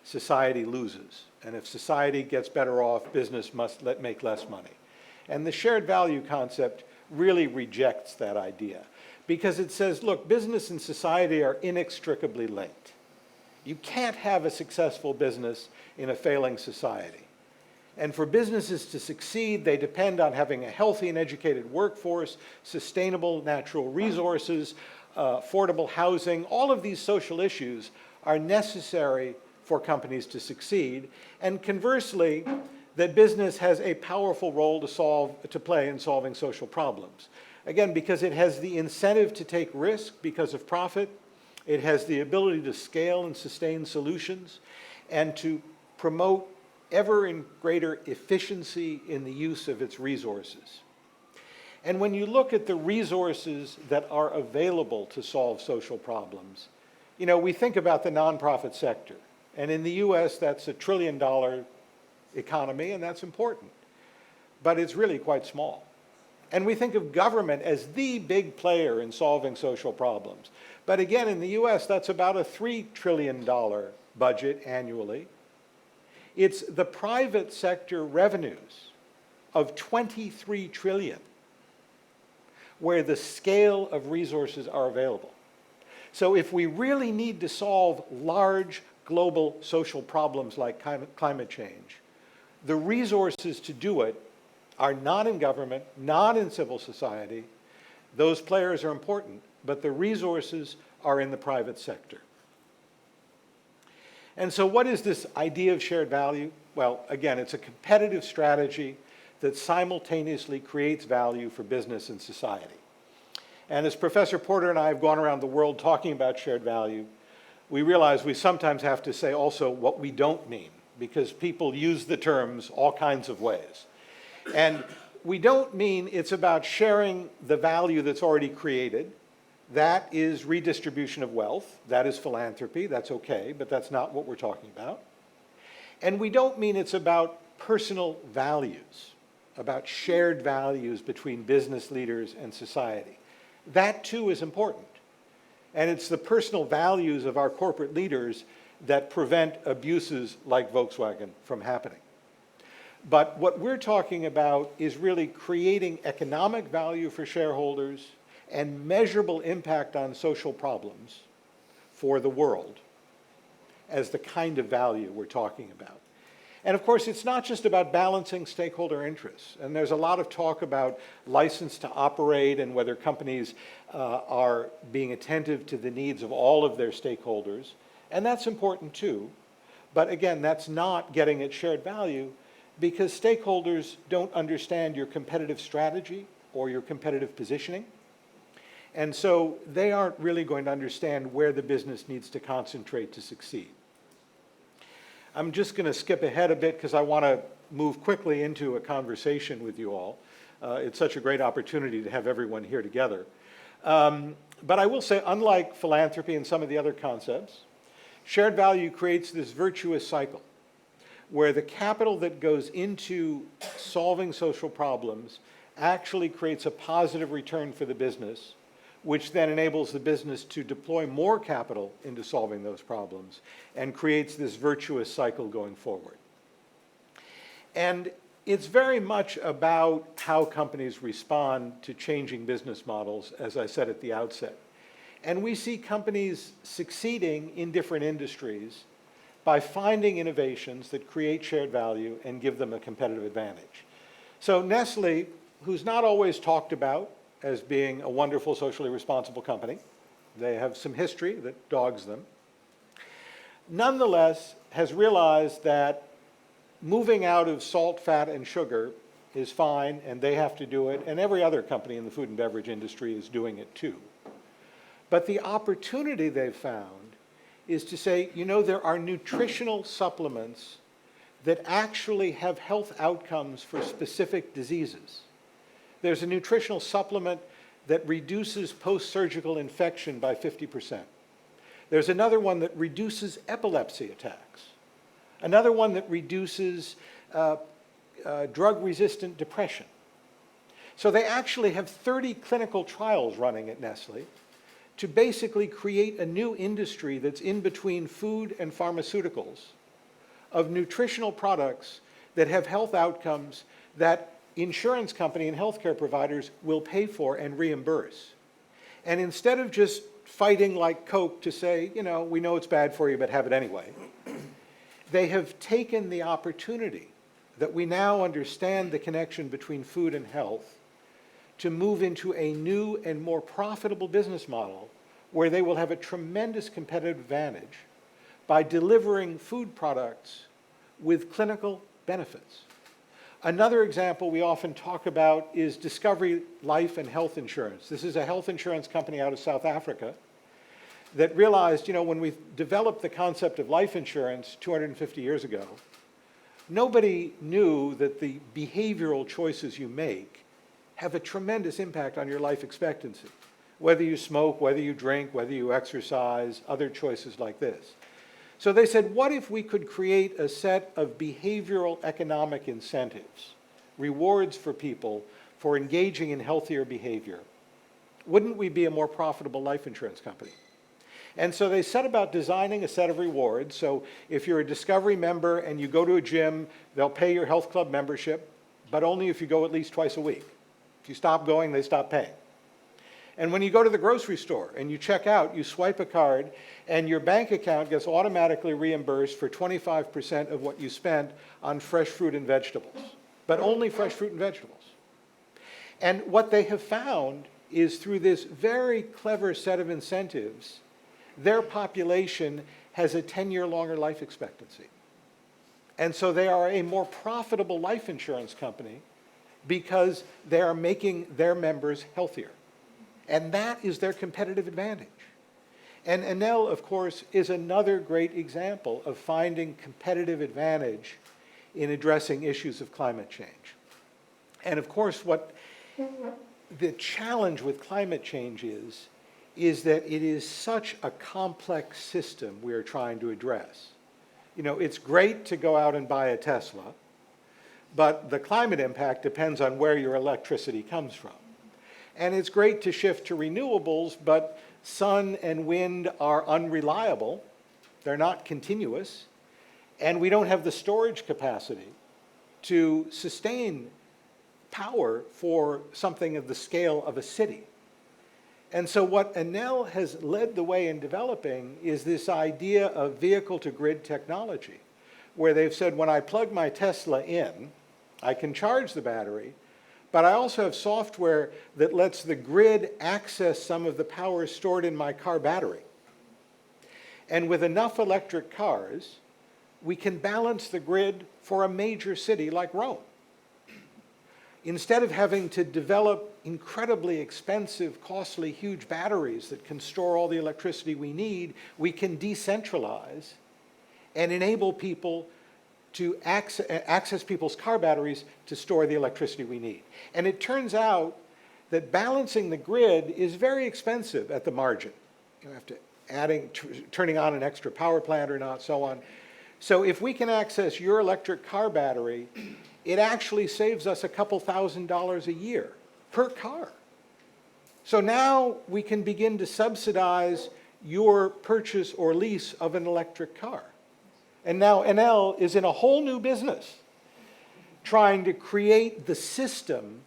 Speaker 21: society loses. And if society gets better off, business must make less money. And the shared value concept really rejects that idea, because it says, look, business and society are inextricably linked. You can't have a successful business in a failing society. And for businesses to succeed, they depend on having a healthy and educated workforce, sustainable natural resources, affordable housing. All of these social issues are necessary for companies to succeed. And conversely, that business has a powerful role to play in solving social problems. Again, because it has the incentive to take risk because of profit, it has the ability to scale and sustain solutions, and to promote ever in greater efficiency in the use of its resources. And when you look at the resources that are available to solve social problems, we think about the nonprofit sector. And in the US, that's $1 trillion economy, and that's important. But it's really quite small. And we think of government as the big player in solving social problems. But again, in the US, that's about a $3 trillion budget annually. It's the private sector revenues of $23 trillion where the scale of resources are available. So if we really need to solve large global social problems like climate change, the resources to do it are not in government, not in civil society. Those players are important, but the resources are in the private sector. And so what is this idea of shared value? Well, again, it's a competitive strategy that simultaneously creates value for business and society. And as Professor Porter and I have gone around the world talking about shared value, we realize we sometimes have to say also what we don't mean, because people use the terms all kinds of ways. And we don't mean it's about sharing the value that's already created, That is redistribution of wealth. That is philanthropy. That's okay, but that's not what we're talking about. And we don't mean it's about personal values, about shared values between business leaders and society. That too is important. And it's the personal values of our corporate leaders that prevent abuses like Volkswagen from happening. But what we're talking about is really creating economic value for shareholders and measurable impact on social problems for the world as the kind of value we're talking about. And of course, it's not just about balancing stakeholder interests. And there's a lot of talk about license to operate and whether companies are being attentive to the needs of all of their stakeholders. And that's important too. But again, that's not getting at shared value because stakeholders don't understand your competitive strategy or your competitive positioning. And so they aren't really going to understand where the business needs to concentrate to succeed. I'm just going to skip ahead a bit because I want to move quickly into a conversation with you all. It's such a great opportunity to have everyone here together. But I will say, unlike philanthropy and some of the other concepts, shared value creates this virtuous cycle where the capital that goes into solving social problems actually creates a positive return for the business, which then enables the business to deploy more capital into solving those problems and creates this virtuous cycle going forward. And it's very much about how companies respond to changing business models, as I said at the outset. And we see companies succeeding in different industries by finding innovations that create shared value and give them a competitive advantage. So Nestle, who's not always talked about as being a wonderful socially responsible company, they have some history that dogs them, nonetheless has realized that moving out of salt, fat, and sugar is fine, and they have to do it, and every other company in the food and beverage industry is doing it too. But the opportunity they've found is to say, you know, there are nutritional supplements that actually have health outcomes for specific diseases. There's a nutritional supplement that reduces post-surgical infection by 50%. There's another one that reduces epilepsy attacks. Another one that reduces drug-resistant depression. So they actually have 30 clinical trials running at Nestle to basically create a new industry that's in between food and pharmaceuticals of nutritional products that have health outcomes that insurance company and healthcare providers will pay for and reimburse. And instead of just fighting like Coke to say, you know, we know it's bad for you, but have it anyway, they have taken the opportunity that we now understand the connection between food and health to move into a new and more profitable business model where they will have a tremendous competitive advantage by delivering food products with clinical benefits. Another example we often talk about is Discovery Life and Health Insurance. This is a health insurance company out of South Africa that realized, you know, when we developed the concept of life insurance 250 years ago, nobody knew that the behavioral choices you make have a tremendous impact on your life expectancy. Whether you smoke, whether you drink, whether you exercise, other choices like this. So they said, what if we could create a set of behavioral economic incentives, rewards for people for engaging in healthier behavior? Wouldn't we be a more profitable life insurance company? And so they set about designing a set of rewards. So if you're a Discovery member and you go to a gym, they'll pay your health club membership, but only if you go at least twice a week. If you stop going, they stop paying. And when you go to the grocery store and you check out, you swipe a card and your bank account gets automatically reimbursed for 25% of what you spent on fresh fruit and vegetables, but only fresh fruit and vegetables. And what they have found is through this very clever set of incentives, their population has a 10-year longer life expectancy. And so they are a more profitable life insurance company because they are making their members healthier. And that is their competitive advantage. And Enel, of course, is another great example of finding competitive advantage in addressing issues of climate change. And of course, what the challenge with climate change is is that it is such a complex system we are trying to address. You know, it's great to go out and buy a Tesla, but the climate impact depends on where your electricity comes from. And it's great to shift to renewables, but sun and wind are unreliable. They're not continuous. And we don't have the storage capacity to sustain power for something of the scale of a city. And so what Enel has led the way in developing is this idea of vehicle-to-grid technology, where they've said, when I plug my Tesla in, I can charge the battery, but I also have software that lets the grid access some of the power stored in my car battery. And with enough electric cars, we can balance the grid for a major city like Rome. Instead of having to develop incredibly expensive, costly, huge batteries that can store all the electricity we need, we can decentralize and enable people to access people's car batteries to store the electricity we need. And it turns out that balancing the grid is very expensive at the margin. You have to turning on an extra power plant or not, so on. So if we can access your electric car battery, it actually saves us a couple $1,000s a year per car. So now we can begin to subsidize your purchase or lease of an electric car. And now Enel is in a whole new business, trying to create the system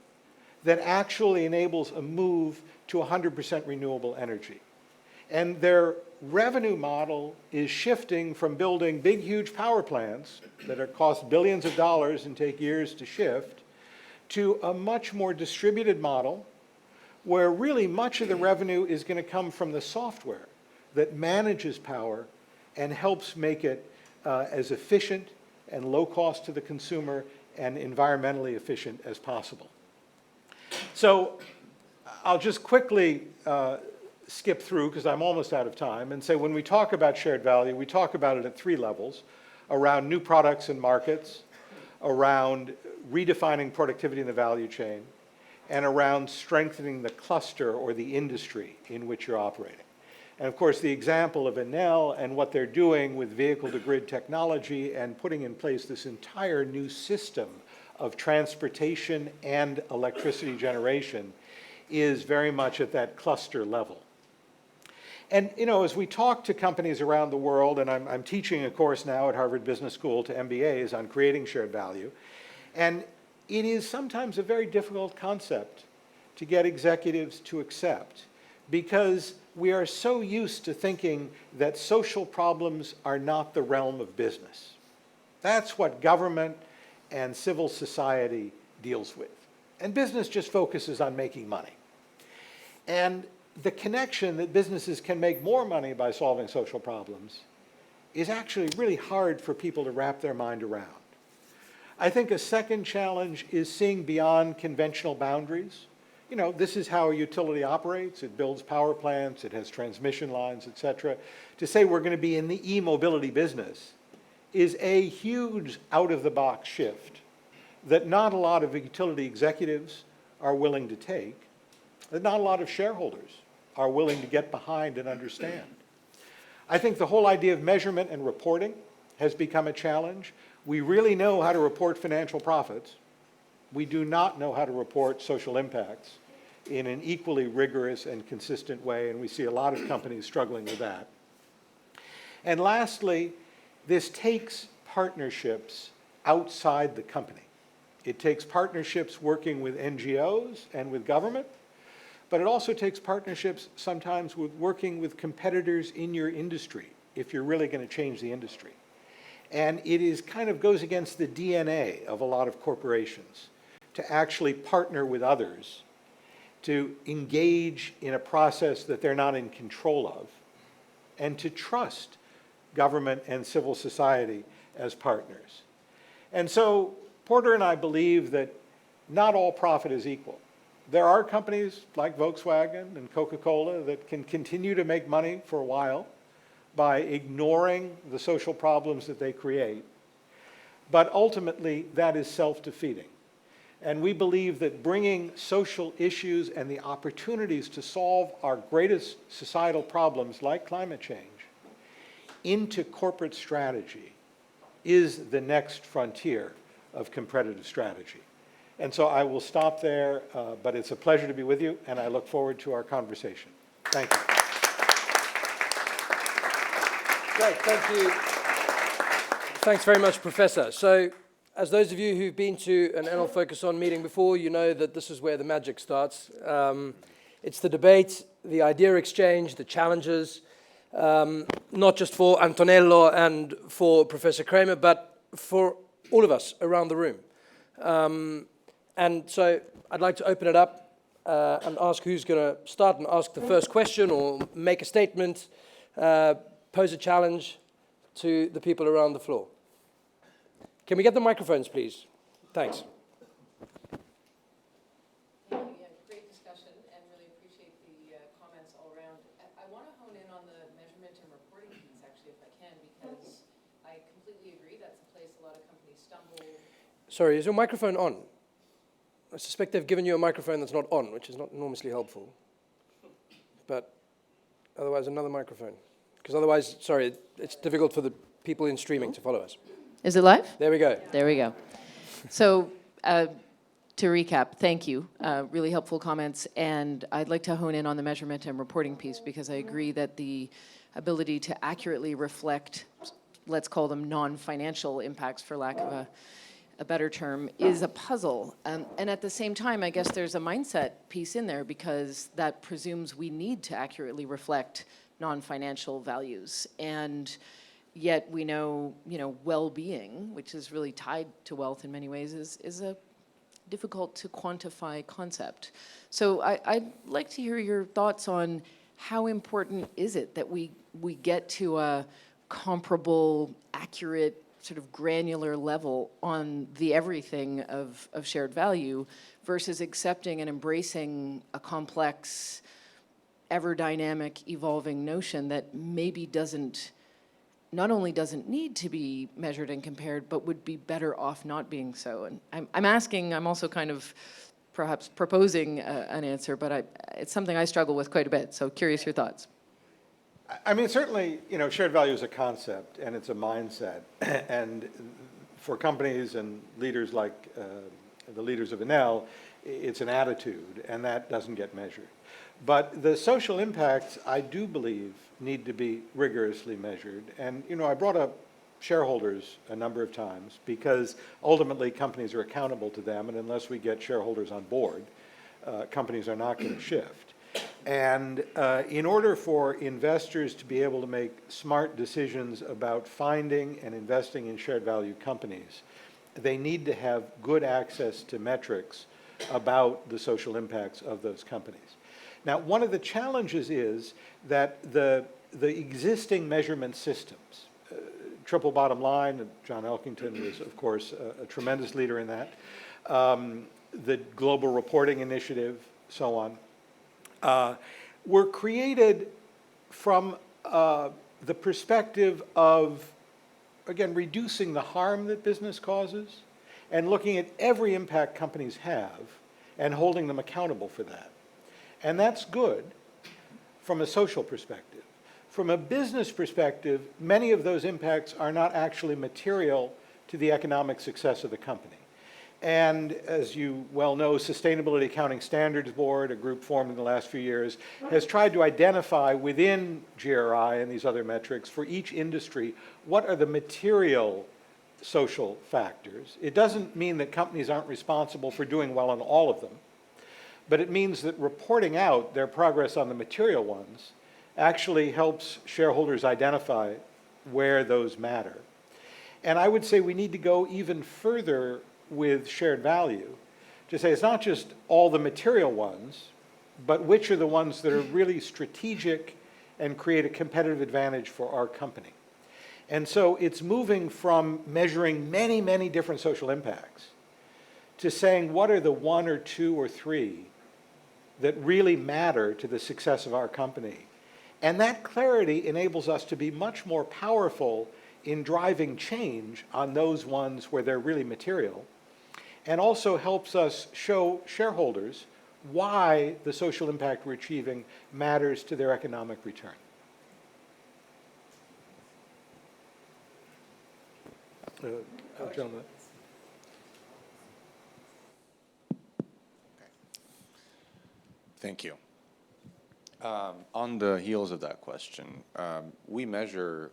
Speaker 21: that actually enables a move to 100% renewable energy. And their revenue model is shifting from building big, huge power plants that cost billions of dollars and take years to shift to a much more distributed model where really much of the revenue is going to come from the software that manages power and helps make it as efficient and low cost to the consumer and environmentally efficient as possible. So I'll just quickly skip through, because I'm almost out of time, and say when we talk about shared value, we talk about it at 3 levels: around new products and markets, around redefining productivity in the value chain, and around strengthening the cluster or the industry in which you're operating. And of course, the example of Enel and what they're doing with vehicle-to-grid technology and putting in place this entire new system of transportation and electricity generation is very much at that cluster level. And you know, as we talk to companies around the world, and I'm teaching a course now at Harvard Business School to MBAs on creating shared value, and it is sometimes a very difficult concept to get executives to accept, because we are so used to thinking that social problems are not the realm of business. That's what government and civil society deals with. And business just focuses on making money. And the connection that businesses can make more money by solving social problems is actually really hard for people to wrap their mind around. I think a second challenge is seeing beyond conventional boundaries. You know, this is how a utility operates. It builds power plants, it has transmission lines, et cetera. To say we're going to be in the e-mobility business is a huge out-of-the-box shift that not a lot of utility executives are willing to take, that not a lot of shareholders are willing to get behind and understand. I think the whole idea of measurement and reporting has become a challenge. We really know how to report financial profits. We do not know how to report social impacts in an equally rigorous and consistent way, and we see a lot of companies struggling with that. And lastly, this takes partnerships outside the company. It takes partnerships working with NGOs and with government, but it also takes partnerships sometimes with working with competitors in your industry if you're really going to change the industry. And it is kind of goes against the DNA of a lot of corporations to actually partner with others, to engage in a process that they're not in control of, and to trust government and civil society as partners. And so Porter and I believe that not all profit is equal. There are companies like Volkswagen and Coca-Cola that can continue to make money for a while by ignoring the social problems that they create. But ultimately, that is self-defeating. And we believe that bringing social issues and the opportunities to solve our greatest societal problems like climate change into corporate strategy is the next frontier of competitive strategy. And so I will stop there, but it's a pleasure to be with you, and I look forward to our conversation. Thank you.
Speaker 1: Great, thank you. Thanks very much, Professor. So, as those of you who've been to an Enel Focus On meeting before, you know that this is where the magic starts. It's the debate, the idea exchange, the challenges, not just for Antonello and for Professor Kramer, but for all of us around the room. And so I'd like to open it up and ask who's going to start and ask the first question or make a statement, pose a challenge to the people around the floor. Can we get the microphones, please? Thanks.
Speaker 12: Thank you. Yeah, great discussion, and really appreciate the comments all around. I want to hone in on the measurement and reporting piece, actually, if I can, because I completely agree that's a place a lot of companies stumble.
Speaker 1: Sorry, is your microphone on? I suspect they've given you a microphone that's not on, which is not enormously helpful. But otherwise, another microphone. Because otherwise, sorry, it's difficult for the people in streaming to follow us.
Speaker 12: Is it live?
Speaker 1: There we go.
Speaker 12: There we go. So to recap, thank you. Really helpful comments. And I'd like to hone in on the measurement and reporting piece, because I agree that the ability to accurately reflect, let's call them non-financial impacts, for lack of a better term, is a puzzle. And at the same time, I guess there's a mindset piece in there, because that presumes we need to accurately reflect non-financial values. And yet we know, well-being, which is really tied to wealth in many ways, is a difficult to quantify concept. So I'd like to hear your thoughts on how important is it that we get to a comparable, accurate, sort of granular level on the everything of shared value versus accepting and embracing a complex, ever-dynamic, evolving notion that maybe not only doesn't need to be measured and compared, but would be better off not being so. And I'm also kind of perhaps proposing an answer, but it's something I struggle with quite a bit, so curious your thoughts.
Speaker 21: I mean, certainly, shared value is a concept, and it's a mindset. And for companies and leaders like the leaders of Enel, it's an attitude, and that doesn't get measured. But the social impacts, I do believe, need to be rigorously measured. And, I brought up shareholders a number of times, because ultimately companies are accountable to them, and unless we get shareholders on board, companies are not going to shift. And in order for investors to be able to make smart decisions about finding and investing in shared value companies, they need to have good access to metrics about the social impacts of those companies. Now, one of the challenges is that the existing measurement systems, triple bottom line, and John Elkington was, of course, a tremendous leader in that, the Global Reporting Initiative, so on, were created from the perspective of, again, reducing the harm that business causes and looking at every impact companies have and holding them accountable for that. And that's good from a social perspective. From a business perspective, many of those impacts are not actually material to the economic success of the company. And as you well know, Sustainability Accounting Standards Board, a group formed in the last few years, has tried to identify within GRI and these other metrics for each industry what are the material social factors. It doesn't mean that companies aren't responsible for doing well on all of them, but it means that reporting out their progress on the material ones actually helps shareholders identify where those matter. And I would say we need to go even further with shared value to say it's not just all the material ones, but which are the ones that are really strategic and create a competitive advantage for our company. And so it's moving from measuring many, many different social impacts to saying what are the one or two or three that really matter to the success of our company. And that clarity enables us to be much more powerful in driving change on those ones where they're really material, and also helps us show shareholders why the social impact we're achieving matters to their economic return. Gentlemen.
Speaker 9: Thank you. On the heels of that question, we measure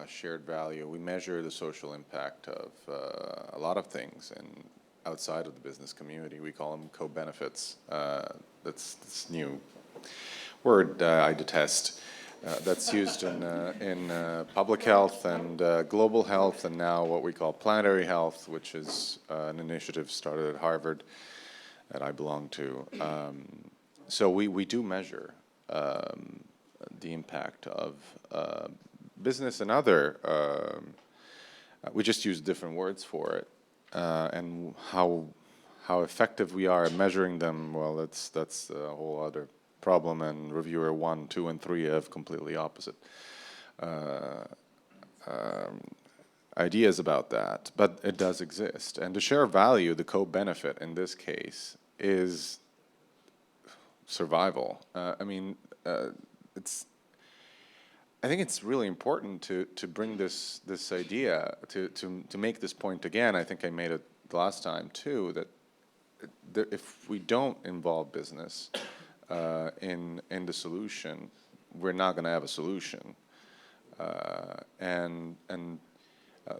Speaker 9: shared value. We measure the social impact of a lot of things, and outside of the business community, we call them co-benefits. That's this new word I detest. That's used in public health and global health, and now what we call planetary health, which is an initiative started at Harvard that I belong to. So we do measure the impact of business and other, we just use different words for it, and how effective we are at measuring them, well, that's a whole other problem, and reviewer 1, 2, and 3 have completely opposite ideas about that, but it does exist. And the share value, the co-benefit in this case, is survival. I mean, I think it's really important to bring this idea, to make this point again. I think I made it the last time too, that if we don't involve business in the solution, we're not going to have a solution.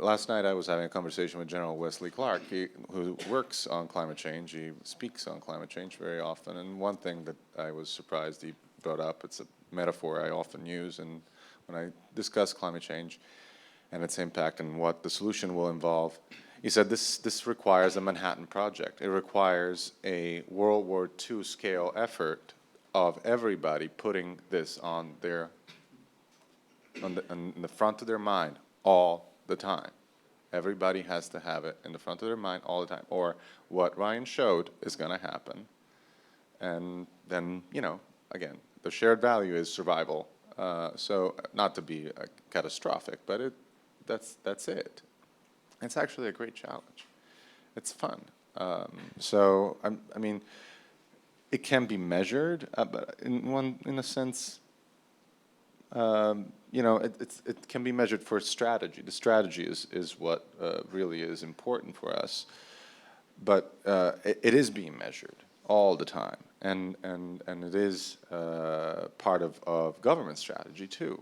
Speaker 9: Last night I was having a conversation with General Wesley Clark, who works on climate change. He speaks on climate change very often, and one thing that I was surprised he brought up, it's a metaphor I often use, and when I discuss climate change and its impact and what the solution will involve, he said this requires a Manhattan Project. It requires a World War II scale effort of everybody putting this on the front of their mind all the time. Everybody has to have it in the front of their mind all the time, or what Ryan showed is going to happen. And then, you know, again, the shared value is survival. So not to be catastrophic, but that's it. It's actually a great challenge. It's fun. So I mean, it can be measured, but in a sense, you know, it can be measured for strategy. The strategy is what really is important for us, but it is being measured all the time, and it is part of government strategy too.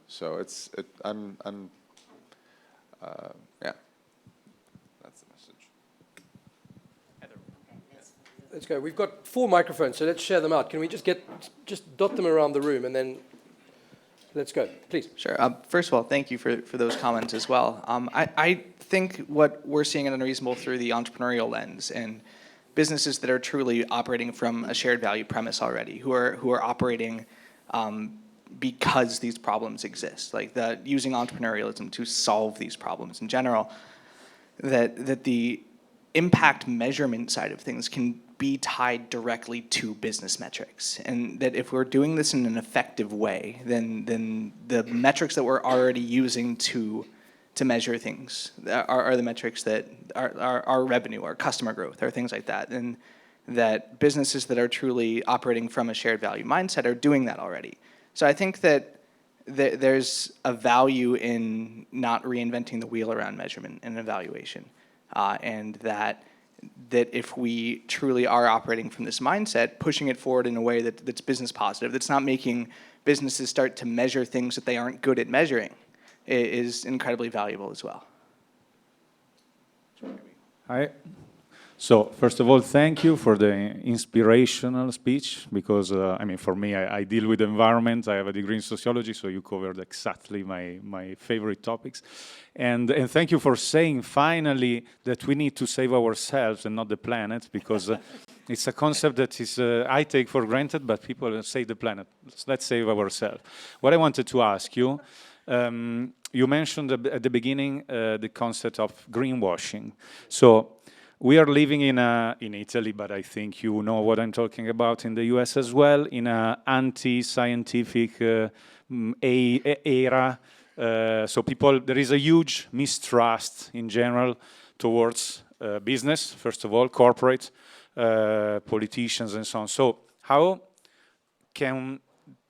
Speaker 9: So yeah, that's the message.
Speaker 1: Let's go. We've got 4 microphones, so let's share them out. Can we just dot them around the room, and then let's go, please.
Speaker 10: Sure. First of all, thank you for those comments as well. I think what we're seeing at Unreasonable through the entrepreneurial lens, and businesses that are truly operating from a shared value premise already, who are operating because these problems exist, like using entrepreneurialism to solve these problems in general, that the impact measurement side of things can be tied directly to business metrics, and that if we're doing this in an effective way, then the metrics that we're already using to measure things are the metrics that are our revenue, our customer growth, or things like that, and that businesses that are truly operating from a shared value mindset are doing that already. So I think that there's a value in not reinventing the wheel around measurement and evaluation, and that if we truly are operating from this mindset, pushing it forward in a way that's business positive, that's not making businesses start to measure things that they aren't good at measuring, is incredibly valuable as well.
Speaker 15: Hi. So first of all, thank you for the inspirational speech, because I mean, for me, I deal with environment. I have a degree in sociology, so you covered exactly my favorite topics. And thank you for saying finally that we need to save ourselves and not the planet, because it's a concept that is I take for granted, but people say the planet. Let's save ourselves. What I wanted to ask you, you mentioned at the beginning the concept of greenwashing. So we are living in Italy, but I think you know what I'm talking about, in the US as well, in an anti-scientific era. So there is a huge mistrust in general towards business, first of all, corporate, politicians, and so on. So how can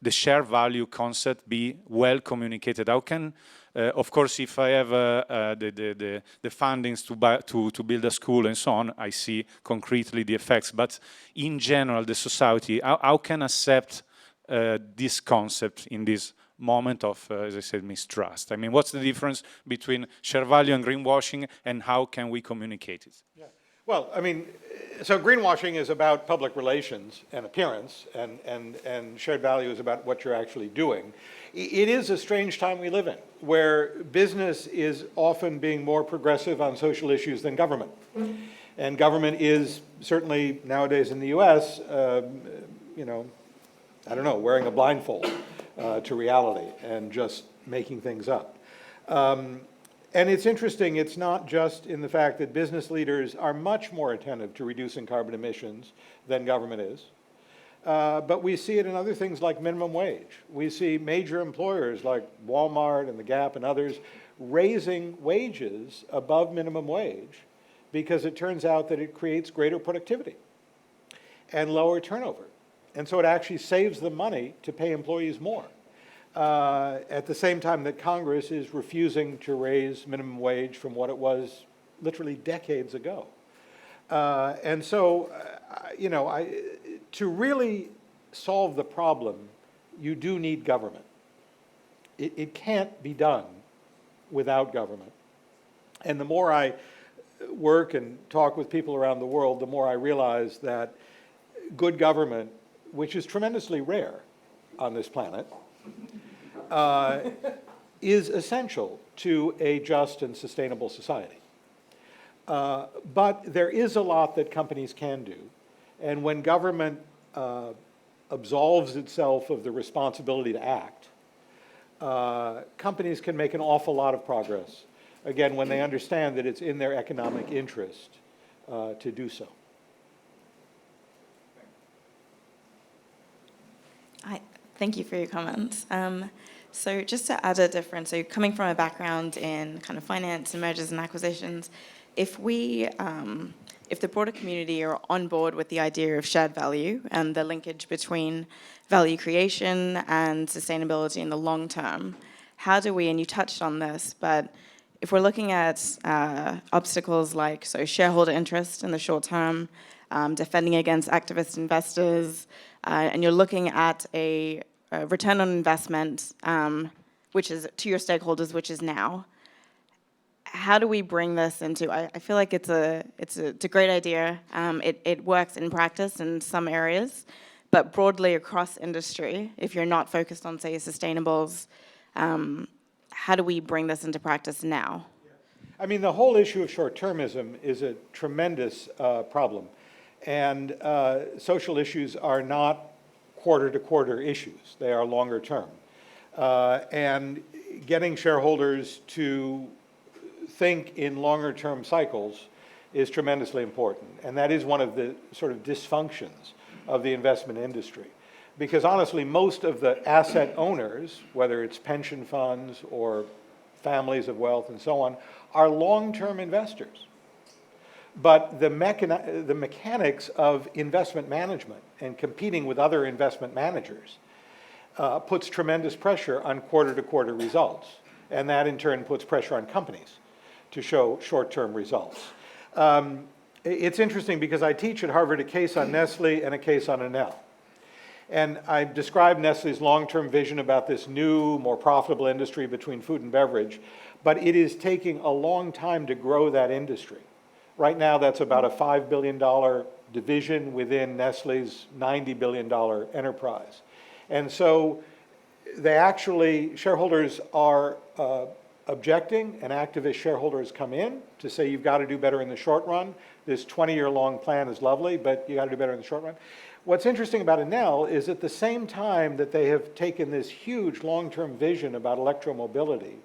Speaker 15: the share value concept be well communicated? How can, of course, if I have the fundings to build a school and so on, I see concretely the effects. But in general, the society, how can accept this concept in this moment of, as I said, mistrust? I mean, what's the difference between share value and greenwashing, and how can we communicate it?
Speaker 21: Yeah. Well, I mean, so greenwashing is about public relations and appearance, and shared value is about what you're actually doing. It is a strange time we live in, where business is often being more progressive on social issues than government. And government is certainly nowadays in the US, you know, I don't know, wearing a blindfold to reality and just making things up. And it's interesting, it's not just in the fact that business leaders are much more attentive to reducing carbon emissions than government is, but we see it in other things like minimum wage. We see major employers like Walmart and the Gap and others raising wages above minimum wage because it turns out that it creates greater productivity and lower turnover. And so it actually saves them money to pay employees more. At the same time that Congress is refusing to raise minimum wage from what it was literally decades ago. And so, you know, to really solve the problem, you do need government. It can't be done without government. And the more I work and talk with people around the world, the more I realize that good government, which is tremendously rare on this planet, is essential to a just and sustainable society. But there is a lot that companies can do. And when government absolves itself of the responsibility to act, companies can make an awful lot of progress, again, when they understand that it's in their economic interest to do so.
Speaker 11: Thank you for your comments. So just to add a difference, so coming from a background in kind of finance and mergers and acquisitions, if the broader community are on board with the idea of shared value and the linkage between value creation and sustainability in the long term, how do we, and you touched on this, but if we're looking at obstacles like shareholder interest in the short term, defending against activist investors, and you're looking at a return on investment, which is to your stakeholders, which is now. How do we bring this into? I feel like it's a great idea. It works in practice in some areas, but broadly across industry, if you're not focused on, say, sustainables, how do we bring this into practice now?
Speaker 21: I mean, the whole issue of short-termism is a tremendous problem. And social issues are not quarter-to-quarter issues. They are longer term. And getting shareholders to think in longer-term cycles is tremendously important. And that is one of the sort of dysfunctions of the investment industry. Because honestly, most of the asset owners, whether it's pension funds or families of wealth and so on, are long-term investors. But the mechanics of investment management and competing with other investment managers puts tremendous pressure on quarter-to-quarter results. And that in turn puts pressure on companies to show short-term results. It's interesting because I teach at Harvard a case on Nestle and a case on Enel. And I described Nestle's long-term vision about this new, more profitable industry between food and beverage, but it is taking a long time to grow that industry. Right now, that's about a $5 billion division within Nestle's $90 billion enterprise. And so they actually, shareholders are objecting, and activist shareholders come in to say, you've got to do better in the short run. This 20-year-long plan is lovely, but you got to do better in the short run. What's interesting about Enel is at the same time that they have taken this huge long-term vision about electromobility,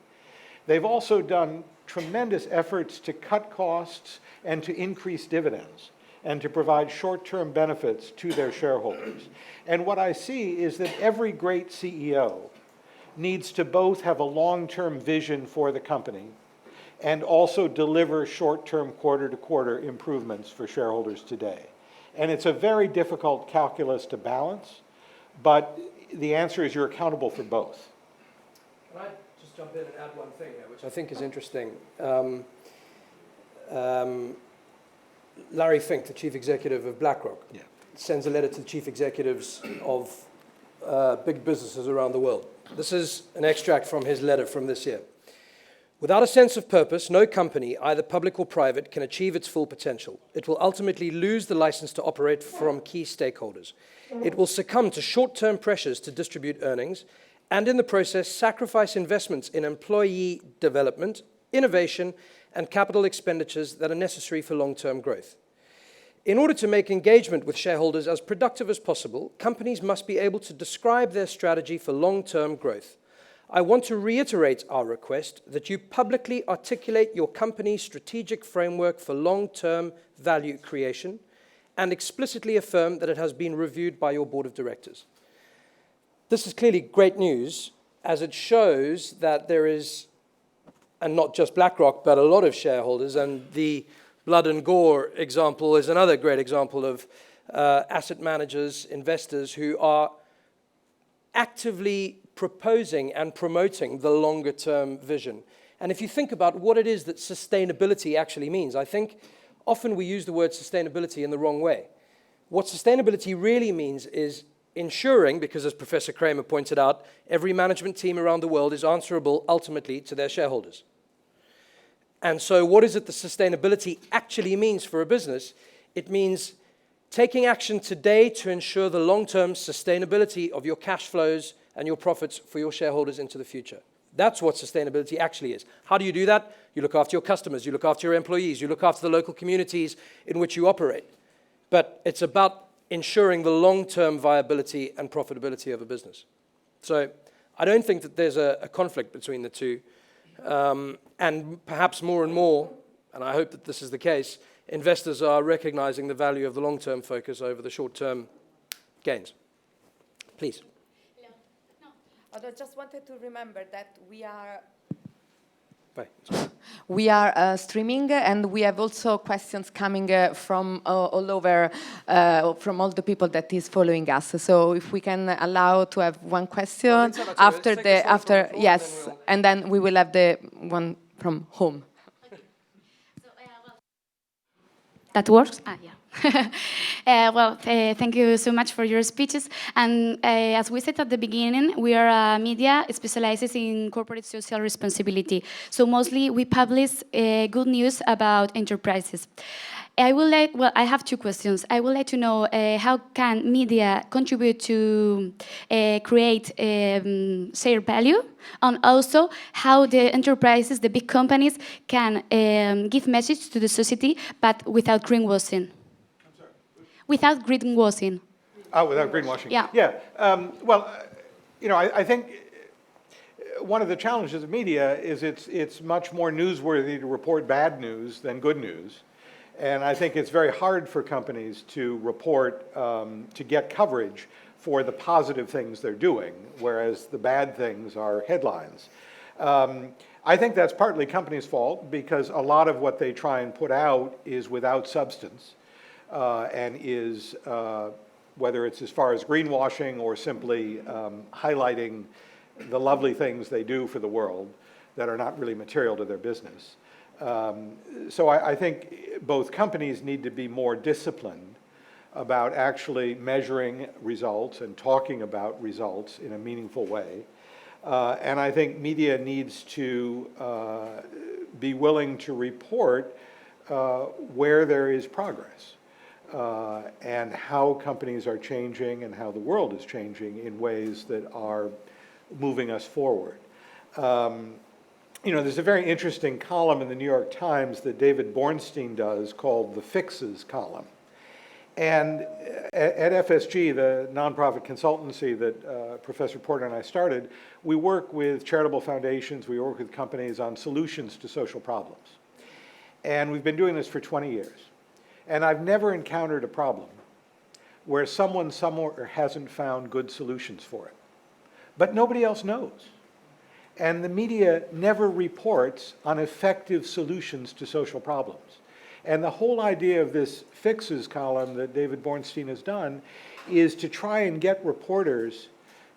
Speaker 21: they've also done tremendous efforts to cut costs and to increase dividends and to provide short-term benefits to their shareholders. And what I see is that every great CEO needs to both have a long-term vision for the company and also deliver short-term quarter-to-quarter improvements for shareholders today. And it's a very difficult calculus to balance, but the answer is you're accountable for both.
Speaker 1: Can I just jump in and add one thing there, which I think is interesting? Larry Fink, the chief executive of BlackRock, sends a letter to the chief executives of big businesses around the world. This is an extract from his letter from this year. Without a sense of purpose, no company, either public or private, can achieve its full potential. It will ultimately lose the license to operate from key stakeholders. It will succumb to short-term pressures to distribute earnings, and in the process, sacrifice investments in employee development, innovation, and capital expenditures that are necessary for long-term growth. In order to make engagement with shareholders as productive as possible, companies must be able to describe their strategy for long-term growth. I want to reiterate our request that you publicly articulate your company's strategic framework for long-term value creation and explicitly affirm that it has been reviewed by your board of directors. This is clearly great news, as it shows that there is, and not just BlackRock, but a lot of shareholders, and the blood and gore example is another great example of asset managers, investors who are actively proposing and promoting the longer term vision. And if you think about what it is that sustainability actually means, I think often we use the word sustainability in the wrong way. What sustainability really means is ensuring, because as Professor Kramer pointed out, every management team around the world is answerable ultimately to their shareholders. And so what is it that sustainability actually means for a business? It means taking action today to ensure the long-term sustainability of your cash flows and your profits for your shareholders into the future. That's what sustainability actually is. How do you do that? You look after your customers, you look after your employees, you look after the local communities in which you operate. But it's about ensuring the long-term viability and profitability of a business. So I don't think that there's a conflict between the two. And perhaps more and more, and I hope that this is the case, investors are recognizing the value of the long-term focus over the short-term gains. Please.
Speaker 2: I just wanted to remember that we are streaming, and we have also questions coming from all over, from all the people that is following us. So if we can allow to have one question after yes, and then we will have the one from home.
Speaker 4: That works? Yeah. Thank you so much for your speeches. And as we said at the beginning, we are a media specializes in corporate social responsibility. So mostly we publish good news about enterprises. I have two questions. I would like to know how can media contribute to create shared value, and also how the enterprises, the big companies, can give message to the society, but without greenwashing. Without greenwashing.
Speaker 21: Oh, without greenwashing.
Speaker 4: Yeah.
Speaker 21: Yeah. I think one of the challenges of media is it's much more newsworthy to report bad news than good news. And I think it's very hard for companies to report, to get coverage for the positive things they're doing, whereas the bad things are headlines. I think that's partly companies' fault, because a lot of what they try and put out is without substance, and is, whether it's as far as greenwashing or simply highlighting the lovely things they do for the world that are not really material to their business. So I think both companies need to be more disciplined about actually measuring results and talking about results in a meaningful way. And I think media needs to be willing to report where there is progress, and how companies are changing and how the world is changing in ways that are moving us forward. There's a very interesting column in the New York Times that David Bornstein does called the Fixes column. And at FSG, the nonprofit consultancy that Professor Porter and I started, we work with charitable foundations, we work with companies on solutions to social problems. And we've been doing this for 20 years. And I've never encountered a problem where someone somewhere hasn't found good solutions for it. But nobody else knows. And the media never reports on effective solutions to social problems. And the whole idea of this fixes column that David Bornstein has done is to try and get reporters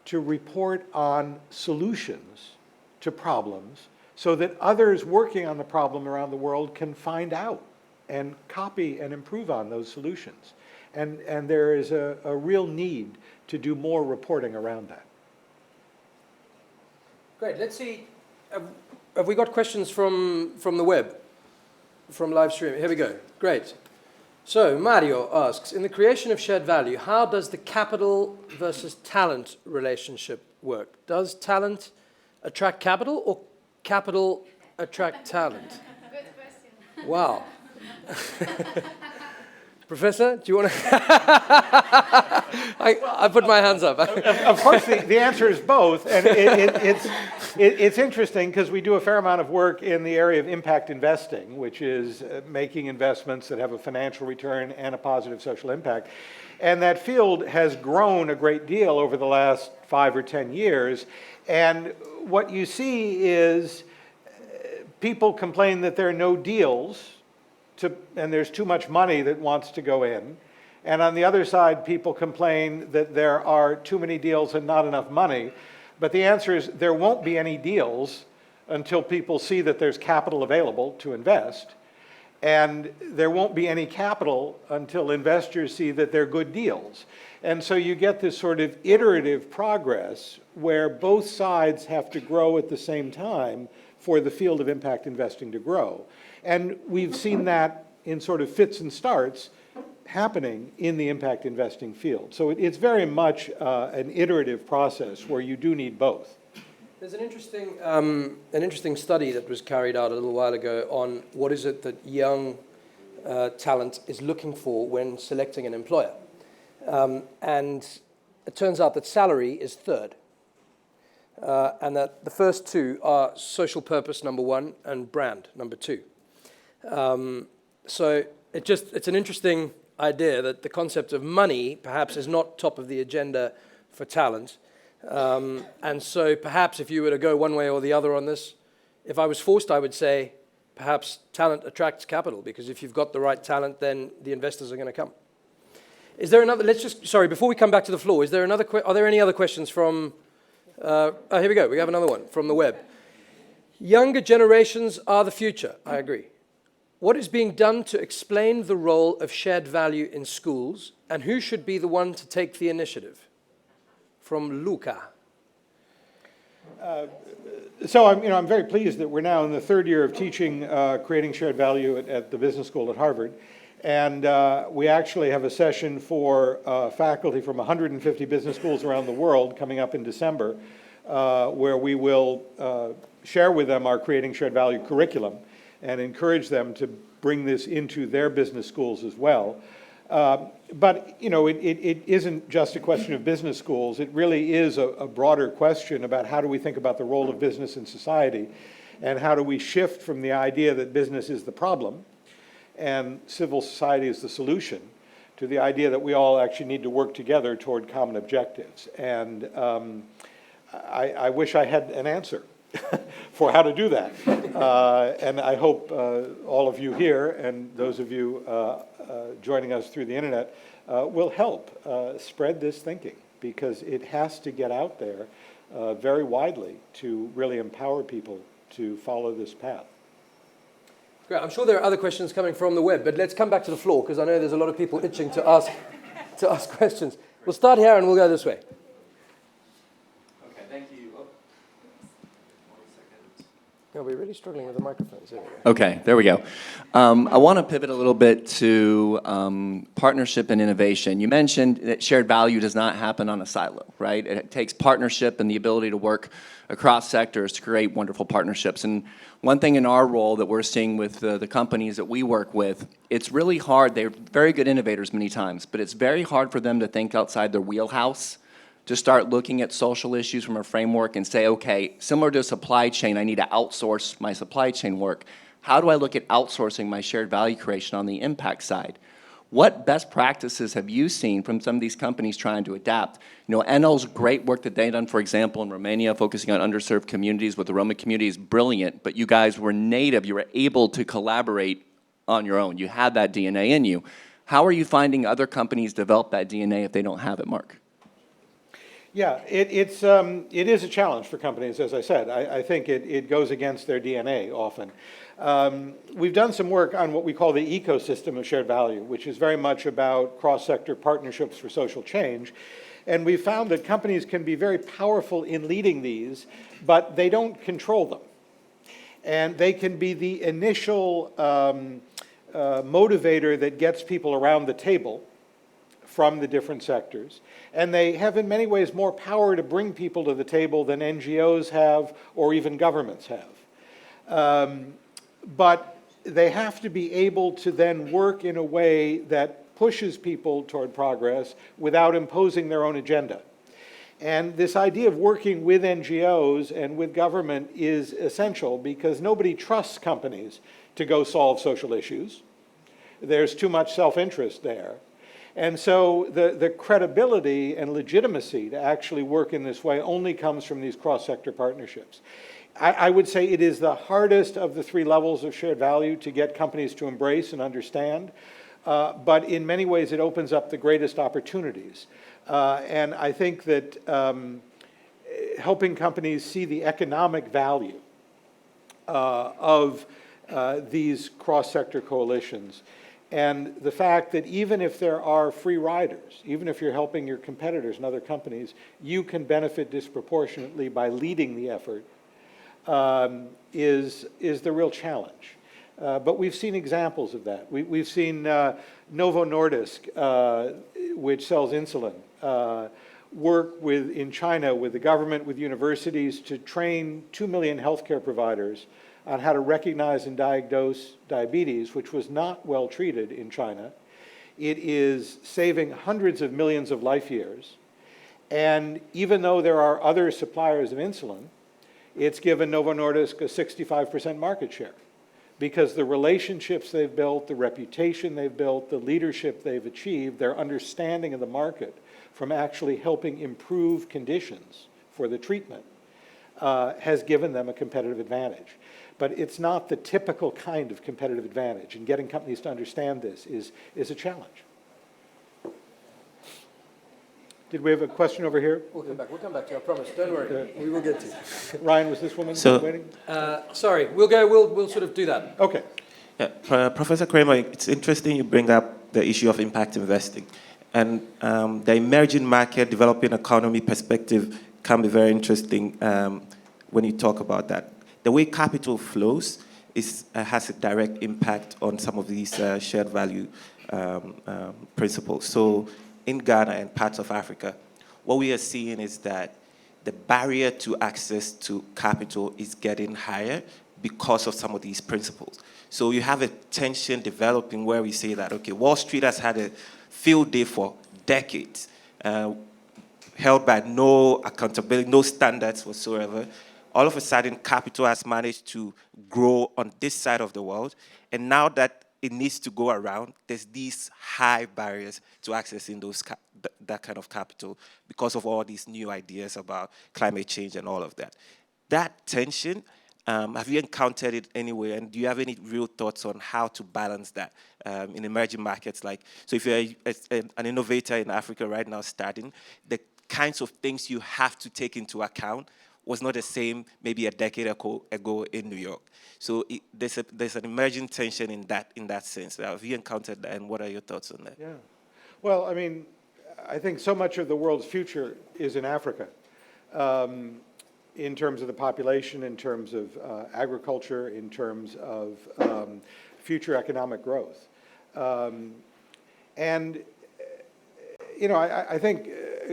Speaker 21: to report on solutions to problems so that others working on the problem around the world can find out and copy and improve on those solutions. And there is a real need to do more reporting around that.
Speaker 1: Great. Let's see. Have we got questions from the web, from live stream? Here we go. Great. So Mario asks, in the creation of shared value, how does the capital versus talent relationship work? Does talent attract capital or capital attract talent?
Speaker 4: Good question.
Speaker 1: Wow. Professor, do you want to? I put my hands up.
Speaker 21: Of course, the answer is both, and it's interesting because we do a fair amount of work in the area of impact investing, which is making investments that have a financial return and a positive social impact. And that field has grown a great deal over the last 5 or 10 years. And what you see is people complain that there are no deals, and there's too much money that wants to go in. And on the other side, people complain that there are too many deals and not enough money. But the answer is there won't be any deals until people see that there's capital available to invest. And there won't be any capital until investors see that they're good deals. And so you get this sort of iterative progress where both sides have to grow at the same time for the field of impact investing to grow. And we've seen that in sort of fits and starts happening in the impact investing field. So it's very much an iterative process where you do need both.
Speaker 1: There's an interesting study that was carried out a little while ago on what is it that young talent is looking for when selecting an employer. And it turns out that salary is third. And that the first two are social purpose, number one, and brand, number two. So it's an interesting idea that the concept of money perhaps is not top of the agenda for talent. And so perhaps if you were to go one way or the other on this, if I was forced, I would say perhaps talent attracts capital, because if you've got the right talent, then the investors are going to come. Is there another, sorry, before we come back to the floor, is there another, are there any other questions from, oh, here we go, we have another one from the web. Younger generations are the future, I agree. What is being done to explain the role of shared value in schools, and who should be the one to take the initiative? From Luca.
Speaker 21: So I'm very pleased that we're now in the third year of teaching creating shared value at the business school at Harvard. And we actually have a session for faculty from 150 business schools around the world coming up in December, where we will share with them our creating shared value curriculum and encourage them to bring this into their business schools as well. But it isn't just a question of business schools. It really is a broader question about how do we think about the role of business in society, and how do we shift from the idea that business is the problem and civil society is the solution, to the idea that we all actually need to work together toward common objectives. And I wish I had an answer for how to do that. And I hope all of you here and those of you joining us through the internet will help spread this thinking, because it has to get out there very widely to really empower people to follow this path.
Speaker 1: Great. I'm sure there are other questions coming from the web, but let's come back to the floor, because I know there's a lot of people itching to ask questions. We'll start here and we'll go this way.
Speaker 17: Okay, thank you.
Speaker 1: No, we're really struggling with the microphones. There we go.
Speaker 17: Okay, there we go. I want to pivot a little bit to partnership and innovation. You mentioned that shared value does not happen on a silo, right? It takes partnership and the ability to work across sectors to create wonderful partnerships. And one thing in our role that we're seeing with the companies that we work with, it's really hard. They're very good innovators many times, but it's very hard for them to think outside their wheelhouse, to start looking at social issues from a framework and say, okay, similar to supply chain, I need to outsource my supply chain work. How do I look at outsourcing my shared value creation on the impact side? What best practices have you seen from some of these companies trying to adapt? You know, Enel's great work that they've done, for example, in Romania, focusing on underserved communities with the Roma community is brilliant, but you guys were native. You were able to collaborate on your own. You had that DNA in you. How are you finding other companies develop that DNA if they don't have it, Mark?
Speaker 21: Yeah, it is a challenge for companies, as I said. I think it goes against their DNA often. We've done some work on what we call the ecosystem of shared value, which is very much about cross-sector partnerships for social change. And we've found that companies can be very powerful in leading these, but they don't control them. And they can be the initial motivator that gets people around the table from the different sectors. And they have in many ways more power to bring people to the table than NGOs have or even governments have. But they have to be able to then work in a way that pushes people toward progress without imposing their own agenda. And this idea of working with NGOs and with government is essential because nobody trusts companies to go solve social issues. There's too much self-interest there. And so the credibility and legitimacy to actually work in this way only comes from these cross-sector partnerships. I would say it is the hardest of the three levels of shared value to get companies to embrace and understand, but in many ways it opens up the greatest opportunities. And I think that helping companies see the economic value of these cross-sector coalitions, and the fact that even if there are free riders, even if you're helping your competitors and other companies, you can benefit disproportionately by leading the effort, is the real challenge. But we've seen examples of that. We've seen Novo Nordisk, which sells insulin, work in China with the government, with universities to train 2 million healthcare providers on how to recognize and diagnose diabetes, which was not well treated in China. It is saving hundreds of millions of life years. And even though there are other suppliers of insulin, it's given Novo Nordisk a 65% market share because the relationships they've built, the reputation they've built, the leadership they've achieved, their understanding of the market from actually helping improve conditions for the treatment has given them a competitive advantage. But it's not the typical kind of competitive advantage, and getting companies to understand this is a challenge. Did we have a question over here?
Speaker 1: We'll come back to you, I promise. Don't worry. We will get to you.
Speaker 21: Ryan, was this woman waiting?
Speaker 1: Sorry, we'll sort of do that.
Speaker 21: Okay.
Speaker 8: Yeah, Professor Kramer, it's interesting you bring up the issue of impact investing. And the emerging market, developing economy perspective can be very interesting when you talk about that. The way capital flows has a direct impact on some of these shared value principles. So in Ghana and parts of Africa, what we are seeing is that the barrier to access to capital is getting higher because of some of these principles. So you have a tension developing where we say that, okay, Wall Street has had a field day for decades, held by no accountability, no standards whatsoever. All of a sudden, capital has managed to grow on this side of the world. And now that it needs to go around, there's these high barriers to accessing that kind of capital because of all these new ideas about climate change and all of that. That tension, have you encountered it anywhere? And do you have any real thoughts on how to balance that in emerging markets? So if you're an innovator in Africa right now starting, the kinds of things you have to take into account was not the same maybe a decade ago in New York. So there's an emerging tension in that sense. Have you encountered that, and what are your thoughts on that?
Speaker 21: Yeah. Well, I mean, I think so much of the world's future is in Africa, in terms of the population, in terms of agriculture, in terms of future economic growth. And, you know, I think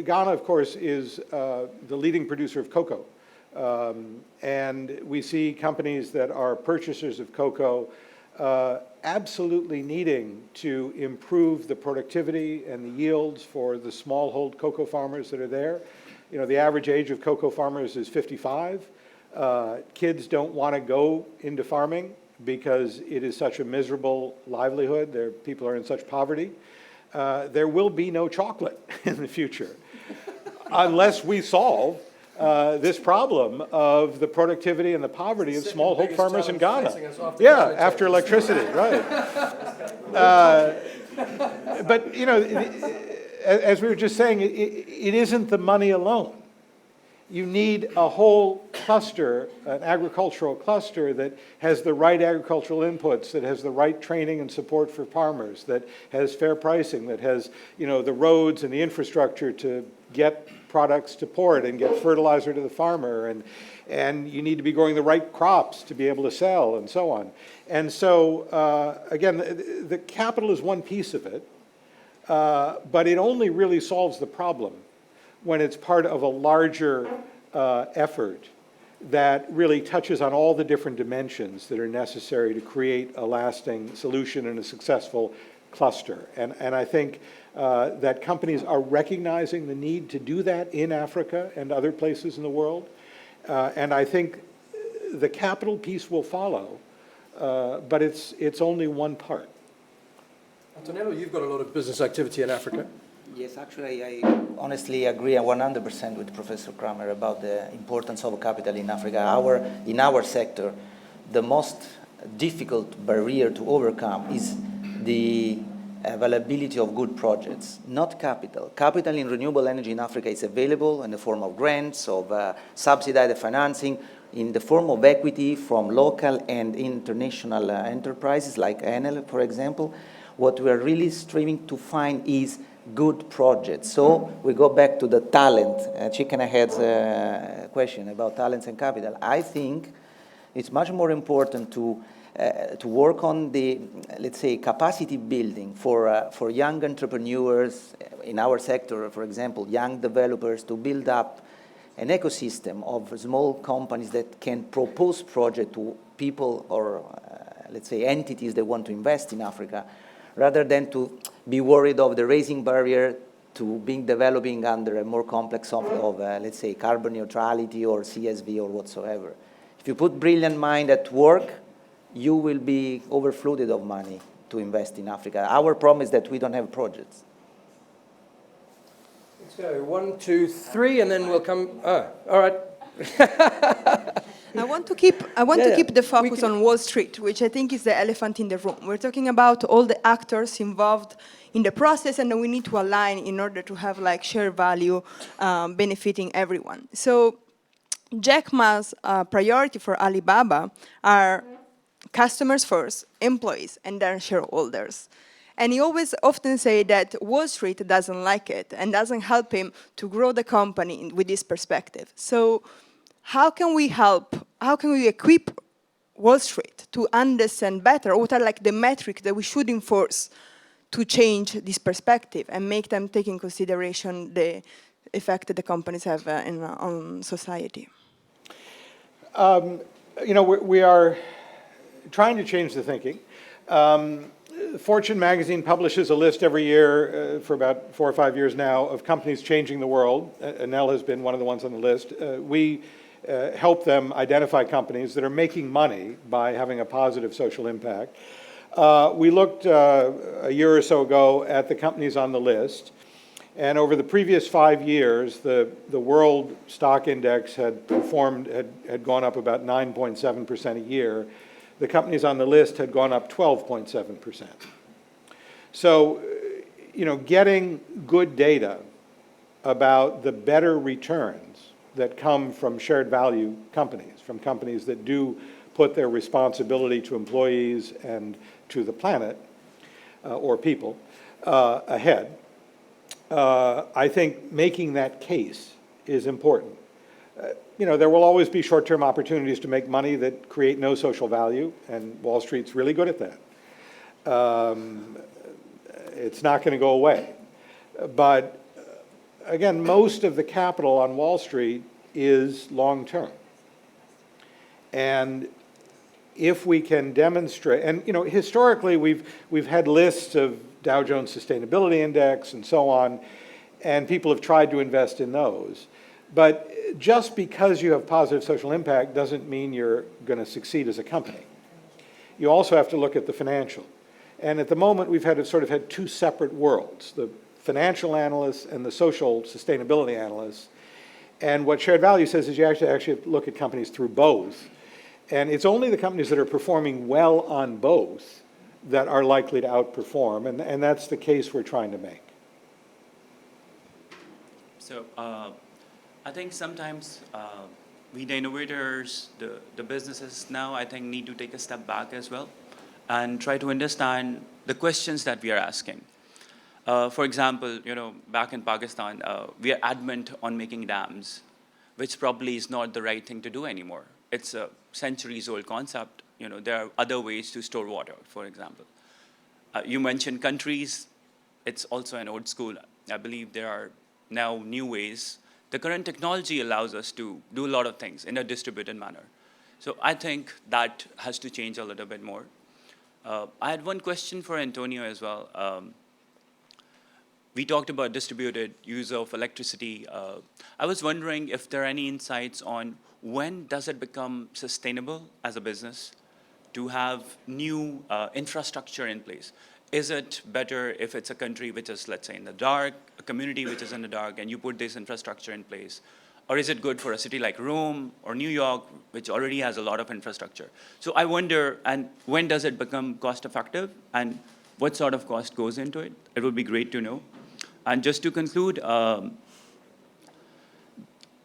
Speaker 21: Ghana, of course, is the leading producer of cocoa. And we see companies that are purchasers of cocoa absolutely needing to improve the productivity and the yields for the smallhold cocoa farmers that are there. You know, the average age of cocoa farmers is 55. Kids don't want to go into farming because it is such a miserable livelihood, people are in such poverty, there will be no chocolate in the future unless we solve this problem of the productivity and the poverty of smallholder farmers in Ghana. Yeah, after electricity, right. But, you know, as we were just saying, it isn't the money alone. You need a whole cluster, an agricultural cluster that has the right agricultural inputs, that has the right training and support for farmers, that has fair pricing, that has, you know, the roads and the infrastructure to get products to port and get fertilizer to the farmer, and you need to be growing the right crops to be able to sell, and so on. And so, again, the capital is one piece of it, but it only really solves the problem when it's part of a larger effort that really touches on all the different dimensions that are necessary to create a lasting solution and a successful cluster. And I think that companies are recognizing the need to do that in Africa and other places in the world. And I think the capital piece will follow, but it's only one part.
Speaker 1: Antonello, you've got a lot of business activity in Africa.
Speaker 20: Yes, actually, I honestly agree 100% with Professor Kramer about the importance of capital in Africa. In our sector, the most difficult barrier to overcome is the availability of good projects, not capital. Capital in renewable energy in Africa is available in the form of grants, of subsidized financing, in the form of equity from local and international enterprises like Enel, for example. What we are really striving to find is good projects. So we go back to the talent. Chicken and Head's question about talents and capital. I think it's much more important to work on the, let's say, capacity building for young entrepreneurs in our sector, for example, young developers, to build up an ecosystem of small companies that can propose projects to people or, let's say, entities that want to invest in Africa, rather than to be worried of the raising barrier to being developing under a more complex of let's say, carbon neutrality or CSV or whatsoever. If you put brilliant mind at work, you will be overflooded of money to invest in Africa. Our problem is that we don't have projects.
Speaker 1: Let's go 1, 2, 3, and then we'll come. Oh, all right.
Speaker 7: I want to keep the focus on Wall Street, which I think is the elephant in the room. We're talking about all the actors involved in the process, and then we need to align in order to have like shared value benefiting everyone. So Jack Ma's priority for Alibaba are customers first, employees, and then shareholders. And he always often say that Wall Street doesn't like it and doesn't help him to grow the company with this perspective. So how can we equip Wall Street to understand better what are like the metrics that we should enforce to change this perspective and make them take in consideration the effect that the companies have on society?
Speaker 21: You know, we are trying to change the thinking. Fortune magazine publishes a list every year for about 4 or 5 years now of companies changing the world. Enel has been one of the ones on the list. We help them identify companies that are making money by having a positive social impact. We looked a year or so ago at the companies on the list, and over the previous 5 years, the world stock index had gone up about 9.7% a year. The companies on the list had gone up 12.7%. So, you know, getting good data about the better returns that come from shared value companies, from companies that do put their responsibility to employees and to the planet or people ahead. I think making that case is important. You know, there will always be short-term opportunities to make money that create no social value, and Wall Street's really good at that. It's not going to go away. But again, most of the capital on Wall Street is long-term. And if we can demonstrate, and you know, historically we've had lists of Dow Jones Sustainability Index and so on, and people have tried to invest in those. But just because you have positive social impact doesn't mean you're going to succeed as a company. you also have to look at the financial. And at the moment, we've had two separate worlds, the financial analysts and the social sustainability analysts. And what shared value says is you actually have to look at companies through both. And it's only the companies that are performing well on both that are likely to outperform, and that's the case we're trying to make.
Speaker 6: So I think sometimes we, the innovators, the businesses now, I think, need to take a step back as well and try to understand the questions that we are asking. For example, back in Pakistan, we are adamant on making dams, which probably is not the right thing to do anymore. It's a centuries-old concept. There are other ways to store water, for example. You mentioned countries. It's also an old school. I believe there are now new ways. The current technology allows us to do a lot of things in a distributed manner. So I think that has to change a little bit more. I had one question for Antonio as well. We talked about distributed use of electricity. I was wondering if there are any insights on when does it become sustainable as a business to have new infrastructure in place? Is it better if it's a country which is, let's say, in the dark, a community which is in the dark, and you put this infrastructure in place? Or is it good for a city like Rome or New York, which already has a lot of infrastructure? So I wonder, and when does it become cost effective, and what sort of cost goes into it? It would be great to know. And just to conclude,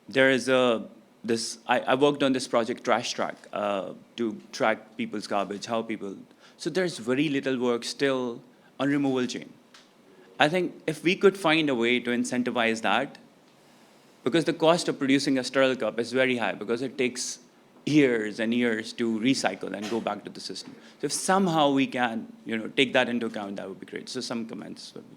Speaker 6: there is I worked on this project Trash Track to track people's garbage, how people. So there's very little work still on removal chain. I think if we could find a way to incentivize that, because the cost of producing a sterile cup is very high because it takes years and years to recycle and go back to the system. So if somehow we can, take that into account, that would be great. So some comments would be.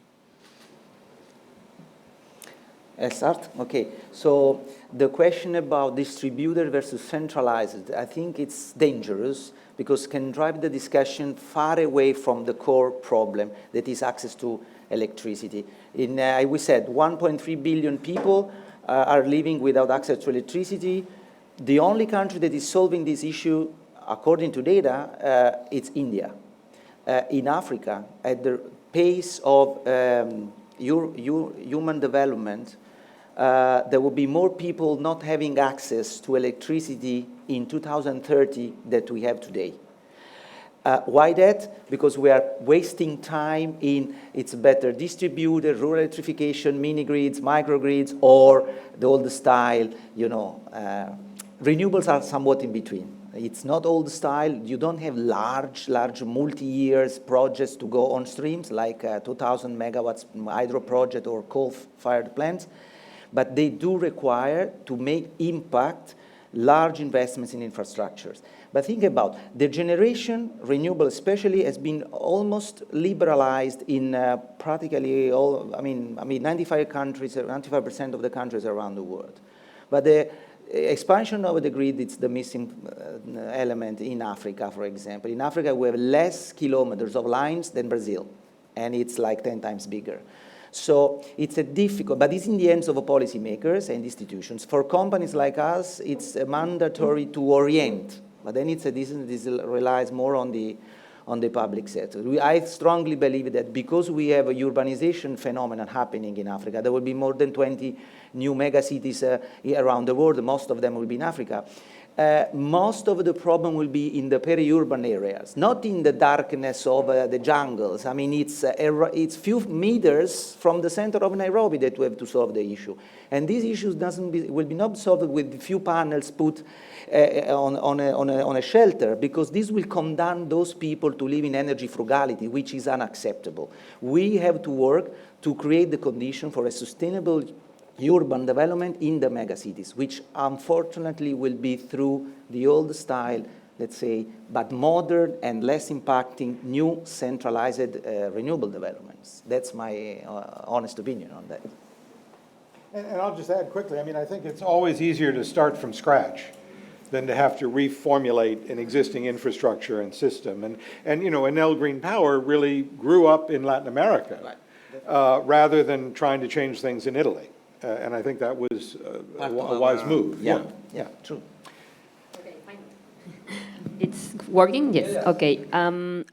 Speaker 20: Start? Okay. So the question about distributed versus centralized, I think it's dangerous because it can drive the discussion far away from the core problem that is access to electricity. We said 1.3 billion people are living without access to electricity. The only country that is solving this issue, according to data, it's India. In Africa, at the pace of human development, there will be more people not having access to electricity in 2030 than we have today. Why that? Because we are wasting time in it's better distributed, rural electrification, mini-grids, microgrids, or the old style, Renewables are somewhat in between. It's not old style. You don't have large multi-years projects to go on streams like 2,000 megawatts hydro project or coal-fired plants. But they do require to make impact large investments in infrastructures. But think about the generation, renewable especially, has been almost liberalized in practically all, 95% of the countries around the world. But the expansion of the grid, it's the missing element in Africa, for example. In Africa, we have less kilometers of lines than Brazil, and it's like 10 times bigger. So it's a difficult, but it's in the hands of policymakers and institutions. For companies like us, it's mandatory to orient, but then this relies more on the public sector. I strongly believe that because we have a urbanization phenomenon happening in Africa, there will be more than 20 new megacities around the world. Most of them will be in Africa. Most of the problem will be in the peri-urban areas, not in the darkness of the jungles. It's few meters from the center of Nairobi that we have to solve the issue. And these issues will be not solved with few panels put on a shelter, because this will condemn those people to live in energy frugality, which is unacceptable. We have to work to create the condition for a sustainable urban development in the megacities, which unfortunately will be through the old style, let's say, but modern and less impacting new centralized renewable developments. That's my honest opinion on that.
Speaker 21: And I'll just add quickly, I think it's always easier to start from scratch than to have to reformulate an existing infrastructure and system. And Enel Green Power really grew up in Latin America, rather than trying to change things in Italy. And I think that was a wise move.
Speaker 20: Yeah, true.
Speaker 18: Okay, fine.
Speaker 3: It's working? Yes. Okay.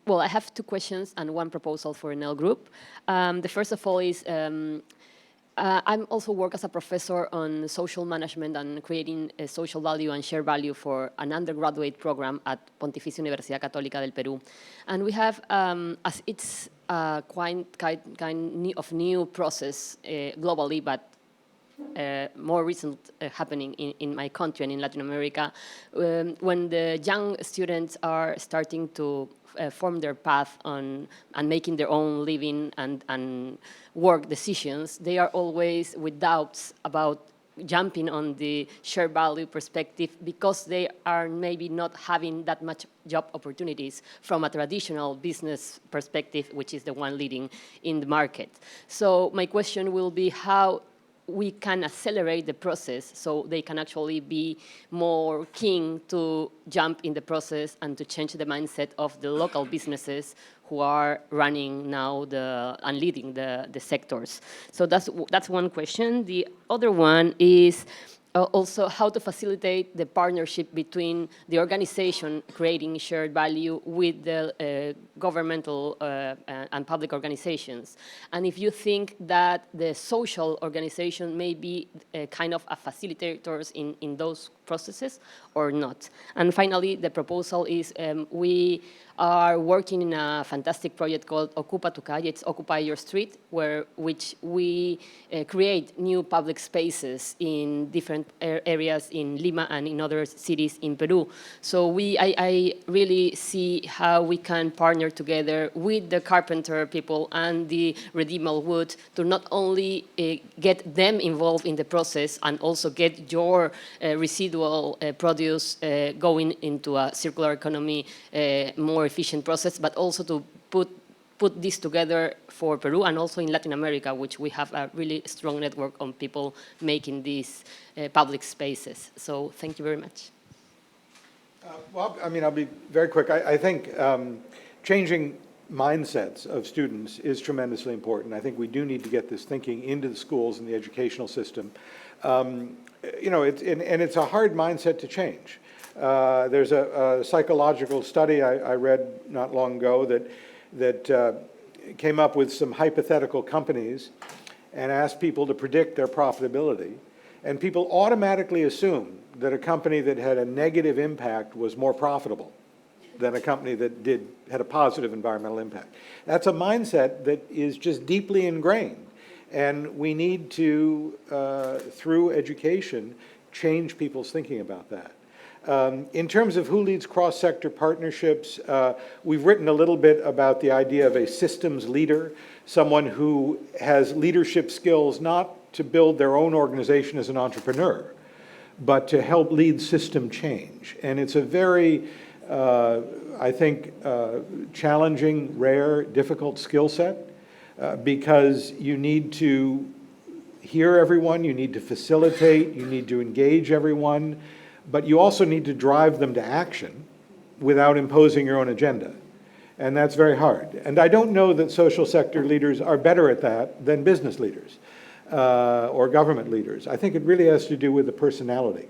Speaker 3: Well, I have two questions and one proposal for Enel Group. The first of all is, I'm also work as a professor on social management and creating social value and share value for an undergraduate program at Pontificia Universidad Católica del Perú. And we have, as it's kind of new process globally, but more recent happening in my country and in Latin America, when the young students are starting to form their path on and making their own living and work decisions, they are always with doubts about jumping on the share value perspective because they are maybe not having that much job opportunities from a traditional business perspective, which is the one leading in the market. So my question will be how we can accelerate the process so they can actually be more keen to jump in the process and to change the mindset of the local businesses who are running now and leading the sectors. So that's one question. The other one is also how to facilitate the partnership between the organization creating shared value with the governmental and public organizations. And if you think that the social organization may be kind of a facilitators in those processes or not. And finally, the proposal is we are working in a fantastic project called Ocupa tu Calle. It's Occupy Your Street, which we create new public spaces in different areas in Lima and in other cities in Peru. So I really see how we can partner together with the carpenter people and the redeemable wood to not only get them involved in the process and also get your residual produce going into a circular economy more efficient process, but also to put this together for Peru and also in Latin America, which we have a really strong network on people making these public spaces. So thank you very much.
Speaker 21: Well, I mean, I'll be very quick. I think changing mindsets of students is tremendously important. I think we do need to get this thinking into the schools and the educational system. You know, it's a hard mindset to change. There's a psychological study I read not long ago that came up with some hypothetical companies and asked people to predict their profitability. And people automatically assumed that a company that had a negative impact was more profitable than a company that had a positive environmental impact. That's a mindset that is just deeply ingrained. And we need to, through education, change people's thinking about that. In terms of who leads cross-sector partnerships, we've written a little bit about the idea of a systems leader, someone who has leadership skills not to build their own organization as an entrepreneur, but to help lead system change. And it's a very, I think, challenging, rare, difficult skill set because you need to hear everyone, you need to facilitate, you need to engage everyone, but you also need to drive them to action without imposing your own agenda. And that's very hard. And I don't know that social sector leaders are better at that than business leaders or government leaders. I think it really has to do with the personality.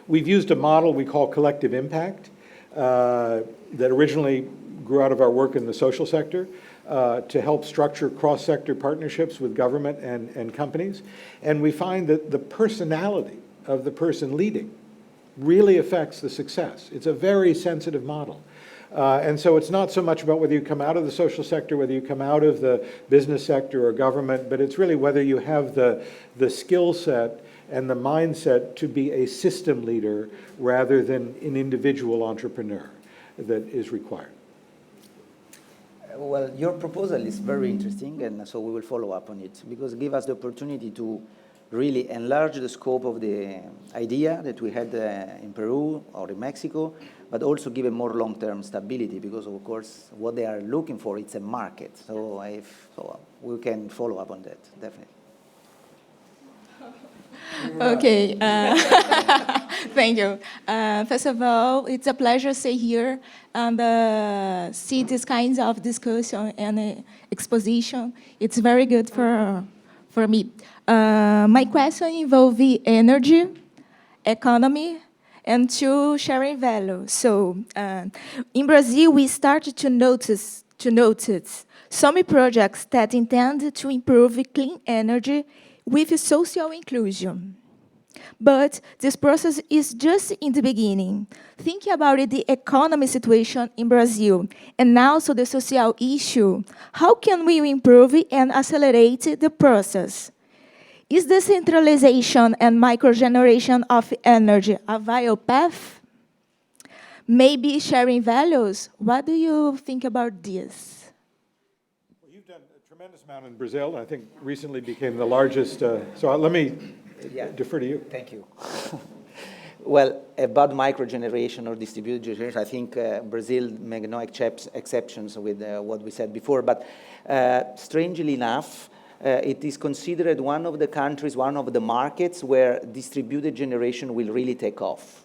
Speaker 21: We've used a model we call collective impact that originally grew out of our work in the social sector to help structure cross-sector partnerships with government and companies. And we find that the personality of the person leading really affects the success. It's a very sensitive model. And so it's not so much about whether you come out of the social sector, whether you come out of the business sector or government, but it's really whether you have the skill set and the mindset to be a system leader rather than an individual entrepreneur that is required.
Speaker 20: Well, your proposal is very interesting, and so we will follow up on it, because it gives us the opportunity to really enlarge the scope of the idea that we had in Peru or in Mexico, but also give a more long-term stability, because of course what they are looking for, it's a market. So we can follow up on that, definitely.
Speaker 19: Okay, thank you. First of all, it's a pleasure to stay here and see these kinds of discussion and exposition. It's very good for me. My question involves energy, economy, and two, sharing value. So in Brazil, we started to notice some projects that intend to improve clean energy with social inclusion. But this process is just in the beginning. Think about it, the economy situation in Brazil and also the social issue. How can we improve and accelerate the process? Is decentralization and microgeneration of energy a viable path? Maybe sharing values? What do you think about this?
Speaker 21: Well, you've done a tremendous amount in Brazil. I think recently became the largest. So let me defer to you.
Speaker 20: Thank you. Well, about microgeneration or distributed generation, I think Brazil made no exceptions with what we said before. But strangely enough, it is considered one of the countries, one of the markets where distributed generation will really take off.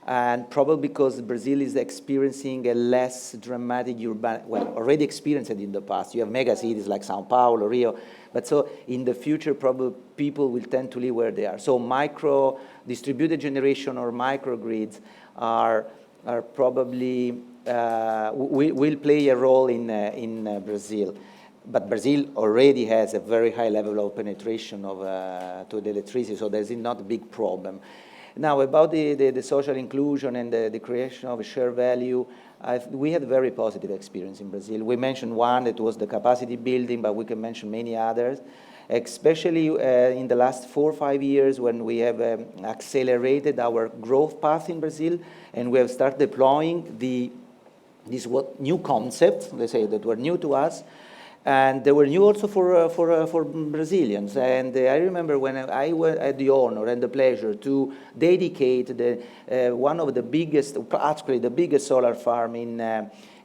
Speaker 20: And probably because Brazil is experiencing a less dramatic urban, well, already experienced it in the past. You have mega cities like Sao Paulo, Rio, but so in the future, probably people will tend to live where they are. So distributed generation or microgrids are probably, will play a role in Brazil. But Brazil already has a very high level of penetration to the electricity, so there's not a big problem. Now, about the social inclusion and the creation of a shared value, we had a very positive experience in Brazil. We mentioned one that was the capacity building, but we can mention many others, especially in the last 4 or 5 years when we have accelerated our growth path in Brazil, and we have started deploying these new concepts, let's say, that were new to us, and they were new also for Brazilians. And I remember when I had the honor and the pleasure to dedicate one of the biggest, actually the biggest solar farm in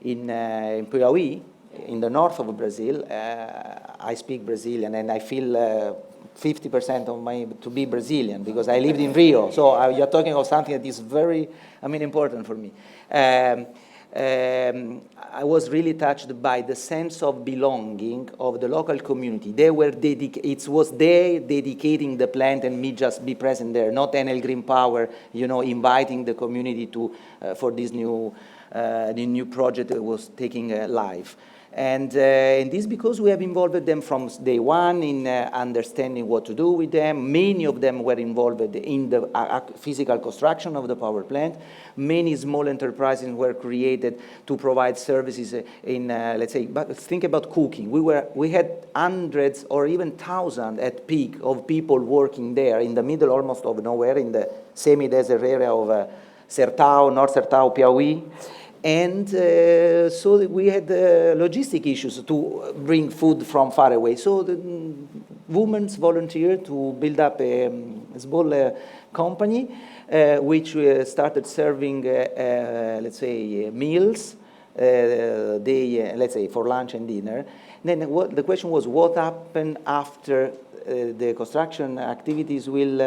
Speaker 20: Piauí, in the north of Brazil. I speak Brazilian, and I feel 50% of to be Brazilian because I lived in Rio. So you're talking about something that is very, important for me. I was really touched by the sense of belonging of the local community. They were it was they dedicating the plant and me just be present there, not Enel Green Power, inviting the community for this new project that was taking life. And this because we have involved them from day one in understanding what to do with them. Many of them were involved in the physical construction of the power plant. Many small enterprises were created to provide services in, let's say, but think about cooking. We had hundreds or even thousands at peak of people working there in the middle almost of nowhere in the semi-desert area of Sertão, North Sertão, Piauí. And so we had logistic issues to bring food from far away. So the women volunteered to build up a small company, which started serving, let's say, meals, let's say, for lunch and dinner. Then the question was, what happened after the construction activities will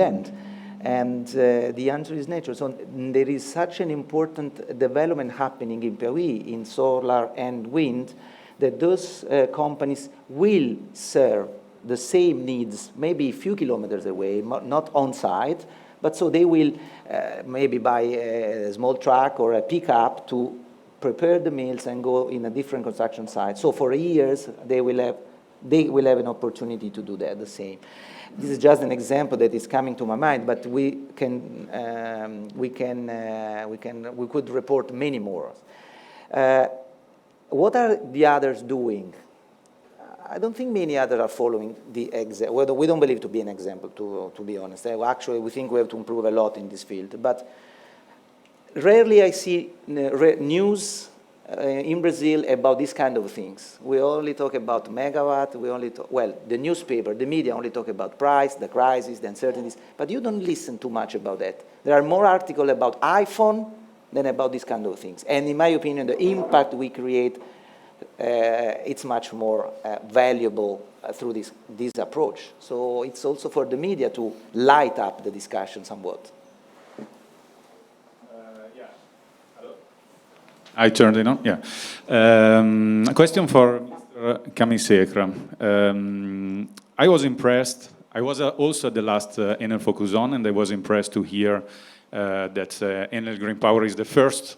Speaker 20: end? And the answer is nature. So there is such an important development happening in Piauí in solar and wind that those companies will serve the same needs, maybe a few kilometers away, not on site, but so they will maybe buy a small truck or a pickup to prepare the meals and go in a different construction site. So for years they will have an opportunity to do that the same. This is just an example that is coming to my mind, but we could report many more. What are the others doing? I don't think many others are following the example. Well, we don't believe to be an example, to be honest. Actually, we think we have to improve a lot in this field. But rarely I see news in Brazil about these kind of things. We only talk about megawatt, the newspaper, the media only talk about price, the crisis, the uncertainties, but you don't listen too much about that. There are more articles about iPhone than about these kind of things. And in my opinion, the impact we create, it's much more valuable through this approach. So it's also for the media to light up the discussion somewhat.
Speaker 15: I turned it on, yeah. A question for Mr. Camisecra. I was impressed. I was also at the last Enel Focus On, and I was impressed to hear that Enel Green Power is the first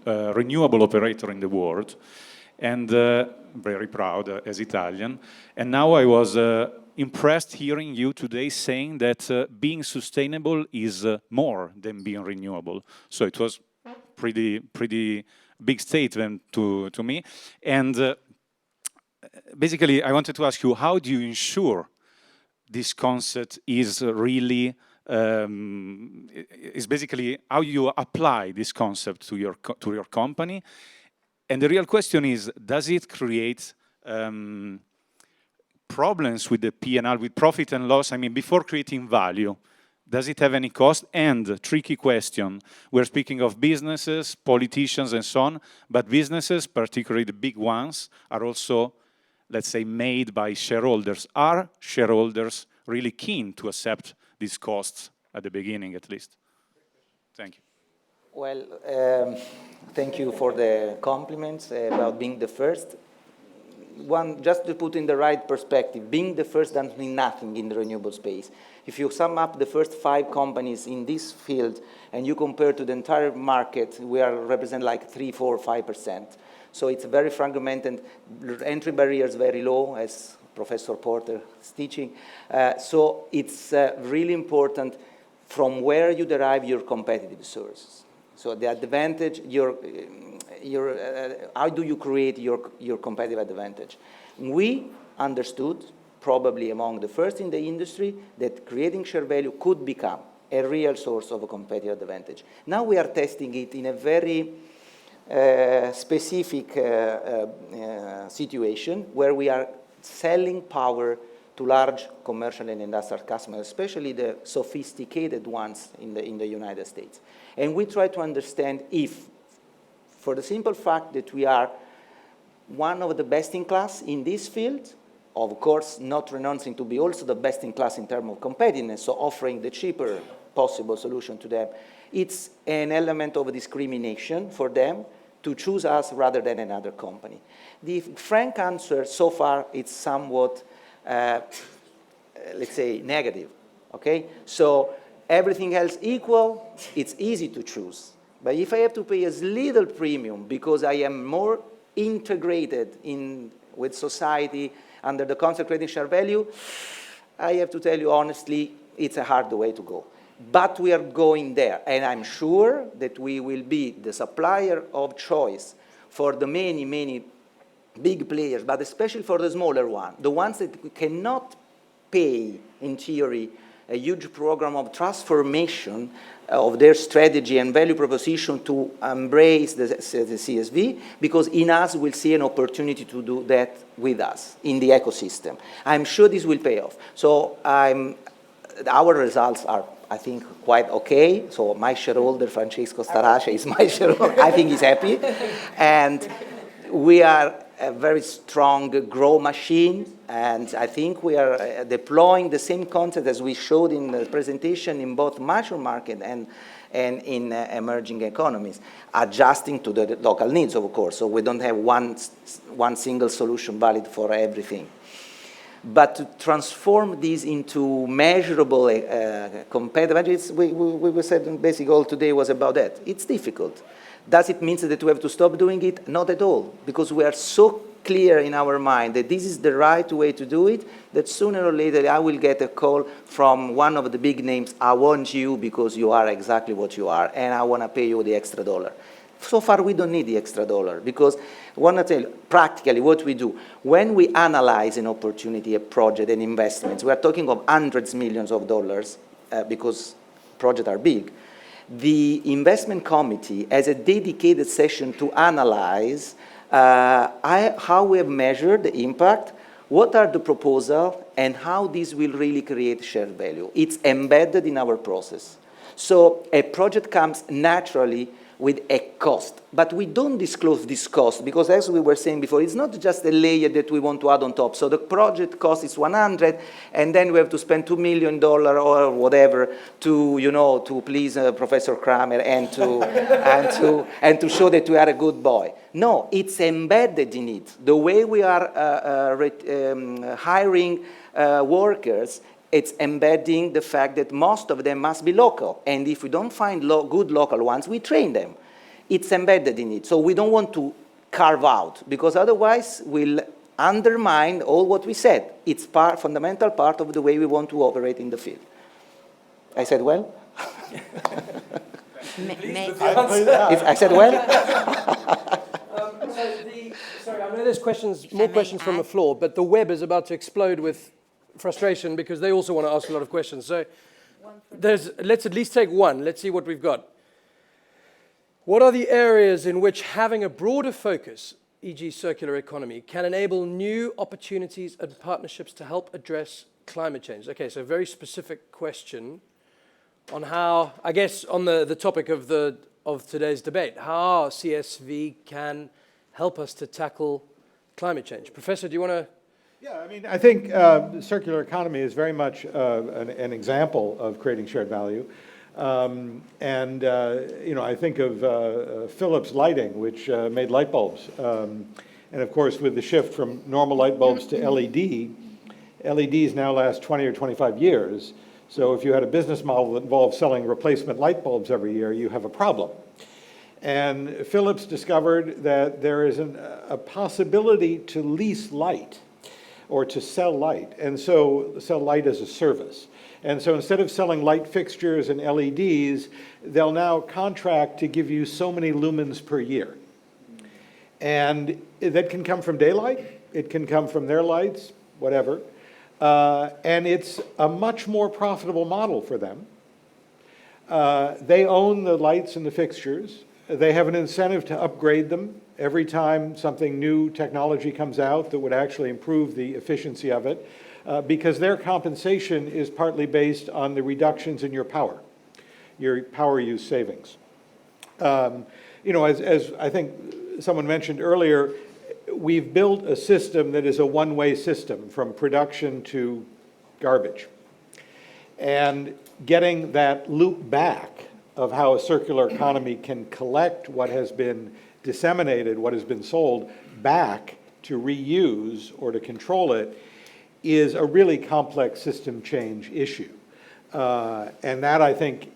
Speaker 15: renewable operator in the world, and very proud as Italian. And now I was impressed hearing you today saying that being sustainable is more than being renewable. So it was pretty big statement to me. And basically, I wanted to ask you, how do you ensure this concept is really, is basically how you apply this concept to your company? And the real question is, does it create problems with the P&L, with profit and loss? I mean, before creating value, does it have any cost? And tricky question, we're speaking of businesses, politicians, and so on, but businesses, particularly the big ones, are also, let's say, made by shareholders. Are shareholders really keen to accept these costs at the beginning, at least? Thank you.
Speaker 20: Well, thank you for the compliments about being the first. One, just to put in the right perspective, being the first doesn't mean nothing in the renewable space. If you sum up the first 5 companies in this field and you compare to the entire market, we represent like 3, 4, 5%. So it's very fragmented, entry barriers very low, as Professor Porter is teaching. So it's really important from where you derive your competitive sources. So the advantage, how do you create your competitive advantage? We understood, probably among the first in the industry, that creating share value could become a real source of a competitive advantage. Now we are testing it in a very specific situation where we are selling power to large commercial and industrial customers, especially the sophisticated ones in the United States. And we try to understand if, for the simple fact that we are one of the best in class in this field, of course not renouncing to be also the best in class in terms of competitiveness, so offering the cheaper possible solution to them, it's an element of discrimination for them to choose us rather than another company. The frank answer so far is somewhat, let's say, negative, okay? So everything else equal, it's easy to choose. But if I have to pay a little premium because I am more integrated with society under the concept of creating share value, I have to tell you honestly, it's a hard way to go. But we are going there, and I'm sure that we will be the supplier of choice for the many, many big players, but especially for the smaller ones, the ones that cannot pay, in theory, a huge program of transformation of their strategy and value proposition to embrace the CSV, because in us we'll see an opportunity to do that with us in the ecosystem. I'm sure this will pay off. So our results are, I think, quite okay. So my shareholder, Francesco Starace, is my shareholder. I think he's happy. And we are a very strong grow machine, and I think we are deploying the same concept as we showed in the presentation in both mature market and in emerging economies, adjusting to the local needs, of course. So we don't have one single solution valid for everything. But to transform these into measurable competitive advantages, we said basically all today was about that. It's difficult. Does it mean that we have to stop doing it? Not at all, because we are so clear in our mind that this is the right way to do it, that sooner or later I will get a call from one of the big names, I want you because you are exactly what you are, and I want to pay you the extra dollar. So far, we don't need the extra dollar, because I want to tell you, practically what we do, when we analyze an opportunity, a project, an investment, we are talking of hundreds of millions of dollars, because projects are big. The investment committee has a dedicated session to analyze how we have measured the impact, what are the proposals, and how this will really create shared value. It's embedded in our process. So a project comes naturally with a cost, but we don't disclose this cost because, as we were saying before, it's not just a layer that we want to add on top. So the project cost is 100, and then we have to spend $2 million or whatever to please Professor Kramer and to show that we are a good boy. No, it's embedded in it. The way we are hiring workers It's embedding the fact that most of them must be local. And if we don't find good local ones, we train them. It's embedded in it. So we don't want to carve out, because otherwise we'll undermine all what we said. It's fundamental part of the way we want to operate in the field. I said well? If I said well?
Speaker 1: Sorry, I know there's more questions from the floor, but the web is about to explode with frustration because they also want to ask a lot of questions. So let's at least take one. Let's see what we've got. What are the areas in which having a broader focus, e.g. circular economy, can enable new opportunities and partnerships to help address climate change? Okay, so a very specific question on how, I guess, on the topic of today's debate, how CSV can help us to tackle climate change. Professor, do you want to?
Speaker 21: Yeah, I mean, I think circular economy is very much an example of creating shared value. You know, I think of Philips lighting, which made light bulbs. And of course, with the shift from normal light bulbs to LED, LEDs now last 20 or 25 years. So if you had a business model that involved selling replacement light bulbs every year, you have a problem. And Philips discovered that there is a possibility to lease light or to sell light, and so sell light as a service. And so instead of selling light fixtures and LEDs, they'll now contract to give you so many lumens per year. And that can come from daylight, it can come from their lights, whatever. And it's a much more profitable model for them. They own the lights and the fixtures. They have an incentive to upgrade them every time something new technology comes out that would actually improve the efficiency of it, because their compensation is partly based on the reductions in your power use savings. You know, as I think someone mentioned earlier, we've built a system that is a one-way system from production to garbage. And getting that loop back of how a circular economy can collect what has been disseminated, what has been sold, back to reuse or to control it is a really complex system change issue. And that, I think,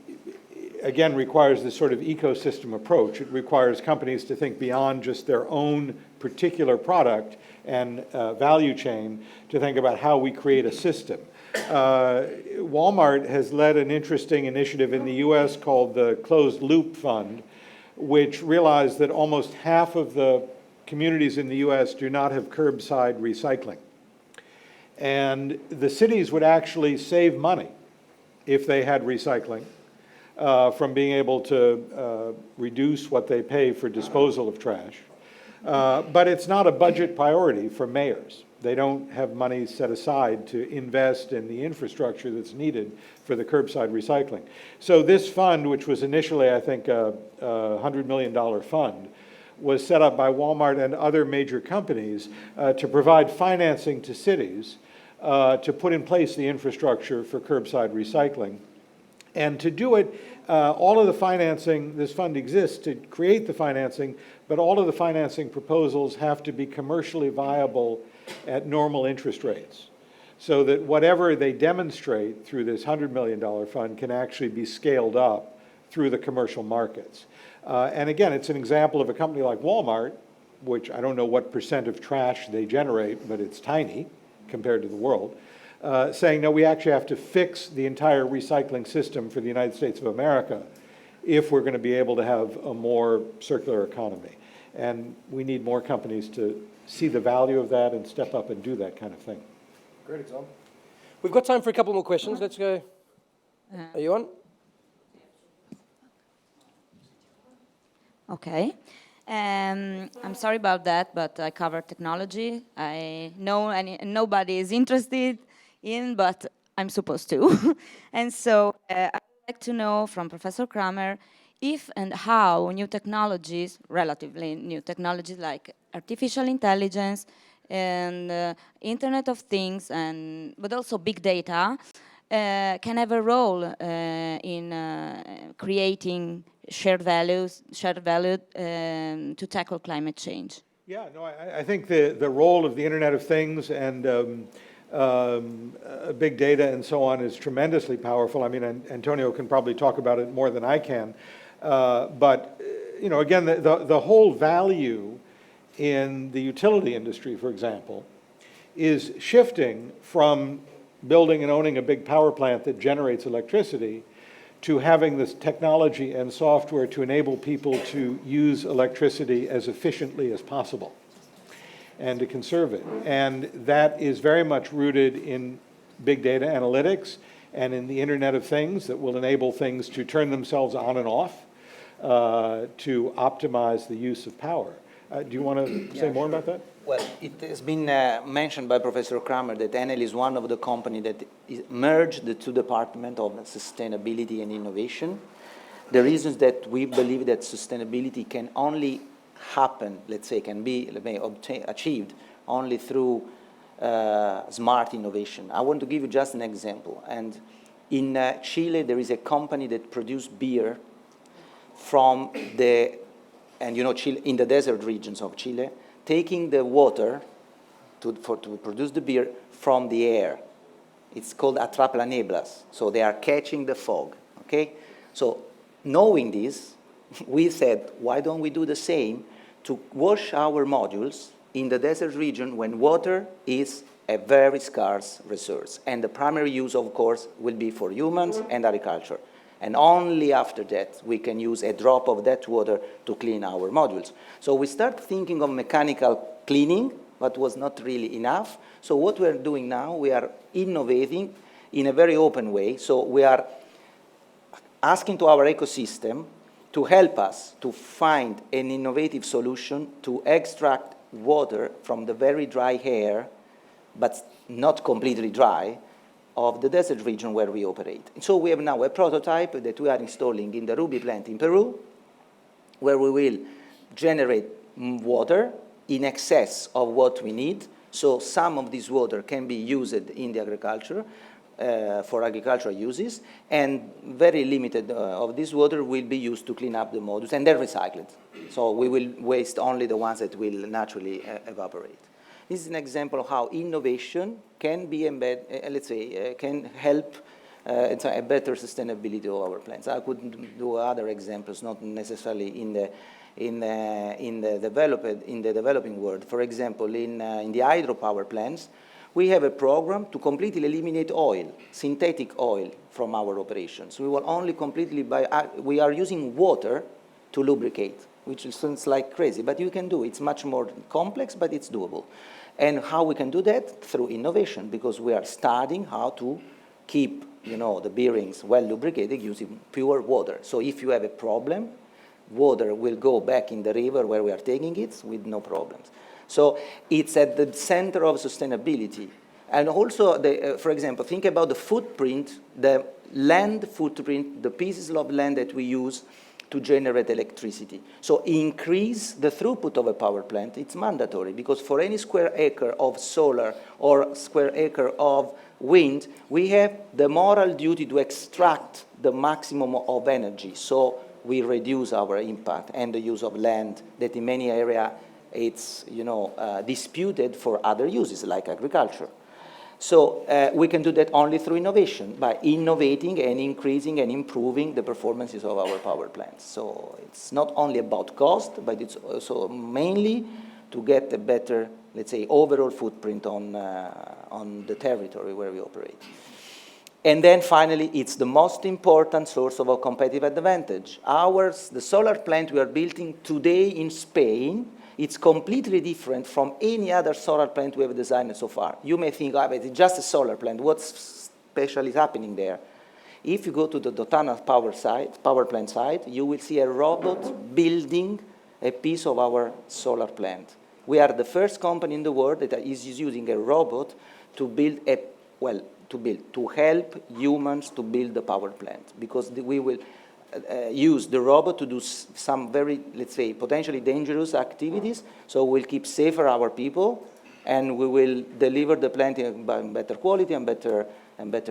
Speaker 21: again, requires this sort of ecosystem approach. It requires companies to think beyond just their own particular product and value chain to think about how we create a system. Walmart has led an interesting initiative in the US called the Closed Loop Fund, which realized that almost half of the communities in the US do not have curbside recycling. And the cities would actually save money if they had recycling from being able to reduce what they pay for disposal of trash. But it's not a budget priority for mayors. They don't have money set aside to invest in the infrastructure that's needed for the curbside recycling. So this fund, which was initially, I think, a $100 million fund, was set up by Walmart and other major companies to provide financing to cities to put in place the infrastructure for curbside recycling. And to do it, all of the financing, this fund exists to create the financing, but all of the financing proposals have to be commercially viable at normal interest rates, so that whatever they demonstrate through this $100 million fund can actually be scaled up through the commercial markets. And again, it's an example of a company like Walmart, which I don't know what % of trash they generate, but it's tiny compared to the world, saying, no, we actually have to fix the entire recycling system for the United States of America if we're going to be able to have a more circular economy. And we need more companies to see the value of that and step up and do that kind of thing.
Speaker 1: Great example. We've got time for a couple more questions. Let's go. Are you on?
Speaker 16: Okay. I'm sorry about that, but I cover technology. I know nobody is interested in, but I'm supposed to. And so I'd like to know from Professor Kramer if and how new technologies, relatively new technologies like artificial intelligence and Internet of Things, but also big data, can have a role in creating shared value to tackle climate change.
Speaker 21: Yeah, no, I think the role of the Internet of Things and big data and so on is tremendously powerful. I mean, Antonio can probably talk about it more than I can. But, you know, again, the whole value in the utility industry, for example, is shifting from building and owning a big power plant that generates electricity to having this technology and software to enable people to use electricity as efficiently as possible and to conserve it. And that is very much rooted in big data analytics and in the Internet of Things that will enable things to turn themselves on and off to optimize the use of power. Do you want to say more about that?
Speaker 20: Well, it has been mentioned by Professor Kramer that Enel is one of the companies that is merged the two departments of sustainability and innovation. The reason is that we believe that sustainability can only happen, let's say, can be achieved only through smart innovation. I want to give you just an example. And in Chile, there is a company that produces beer from the, and you know, Chile, in the desert regions of Chile, taking the water to produce the beer from the air. It's called atraplaneblas. So they are catching the fog, okay? So knowing this, we said, why don't we do the same to wash our modules in the desert region when water is a very scarce resource. And the primary use, of course, will be for humans and agriculture. And only after that, we can use a drop of that water to clean our modules. So we start thinking of mechanical cleaning, but was not really enough. So what we're doing now, we are innovating in a very open way. So we are asking to our ecosystem to help us to find an innovative solution to extract water from the very dry air, but not completely dry, of the desert region where we operate. And so we have now a prototype that we are installing in the Ruby plant in Peru, where we will generate water in excess of what we need. So some of this water can be used in the agriculture, for agricultural uses, and very limited of this water will be used to clean up the modules, and they're recycled. So we will waste only the ones that will naturally evaporate. This is an example of how innovation can be embedded, let's say, can help a better sustainability of our plants. I could do other examples, not necessarily in the developing world. For example, in the hydropower plants, we have a program to completely eliminate oil, synthetic oil, from our operations. We will only completely we are using water to lubricate, which sounds like crazy, but you can do it. It's much more complex, but it's doable. And how we can do that? Through innovation, because we are studying how to keep, you know, the bearings well lubricated using pure water. So if you have a problem, water will go back in the river where we are taking it with no problems. So it's at the center of sustainability. And also, for example, think about the footprint, the land footprint, the pieces of land that we use to generate electricity. So increase the throughput of a power plant. It's mandatory, because for any square acre of solar or square acre of wind, we have the moral duty to extract the maximum of energy. So we reduce our impact and the use of land that in many areas it's, you know, disputed for other uses like agriculture. So we can do that only through innovation, by innovating and increasing and improving the performances of our power plants. So it's not only about cost, but it's also mainly to get a better, let's say, overall footprint on the territory where we operate. And then finally, it's the most important source of a competitive advantage. The solar plant we are building today in Spain, it's completely different from any other solar plant we have designed so far. You may think, oh, it's just a solar plant. What's special is happening there? If you go to the Dotana power plant site, you will see a robot building a piece of our solar plant. We are the first company in the world that is using a robot to build to help humans to build the power plant, because we will use the robot to do some very, let's say, potentially dangerous activities. So we'll keep safer our people, and we will deliver the plant in better quality and better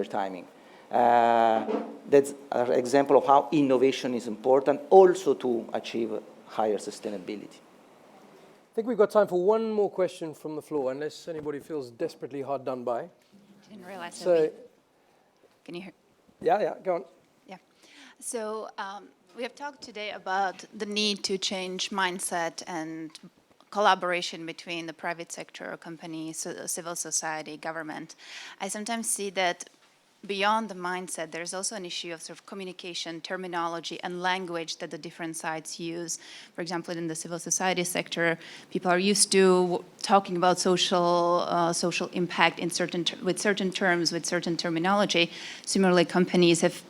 Speaker 20: timing. That's an example of how innovation is important also to achieve higher sustainability.
Speaker 1: I think we've got time for one more question from the floor, unless anybody feels desperately hard done by.
Speaker 14: didn't realize that.
Speaker 1: So,
Speaker 14: Can you hear?
Speaker 1: yeah, go on.
Speaker 14: Yeah. So we have talked today about the need to change mindset and collaboration between the private sector, companies, civil society, government. I sometimes see that beyond the mindset, there's also an issue of sort of communication, terminology, and language that the different sides use. For example, in the civil society sector, people are used to talking about social impact in with certain terms, with certain terminology. Similarly, companies have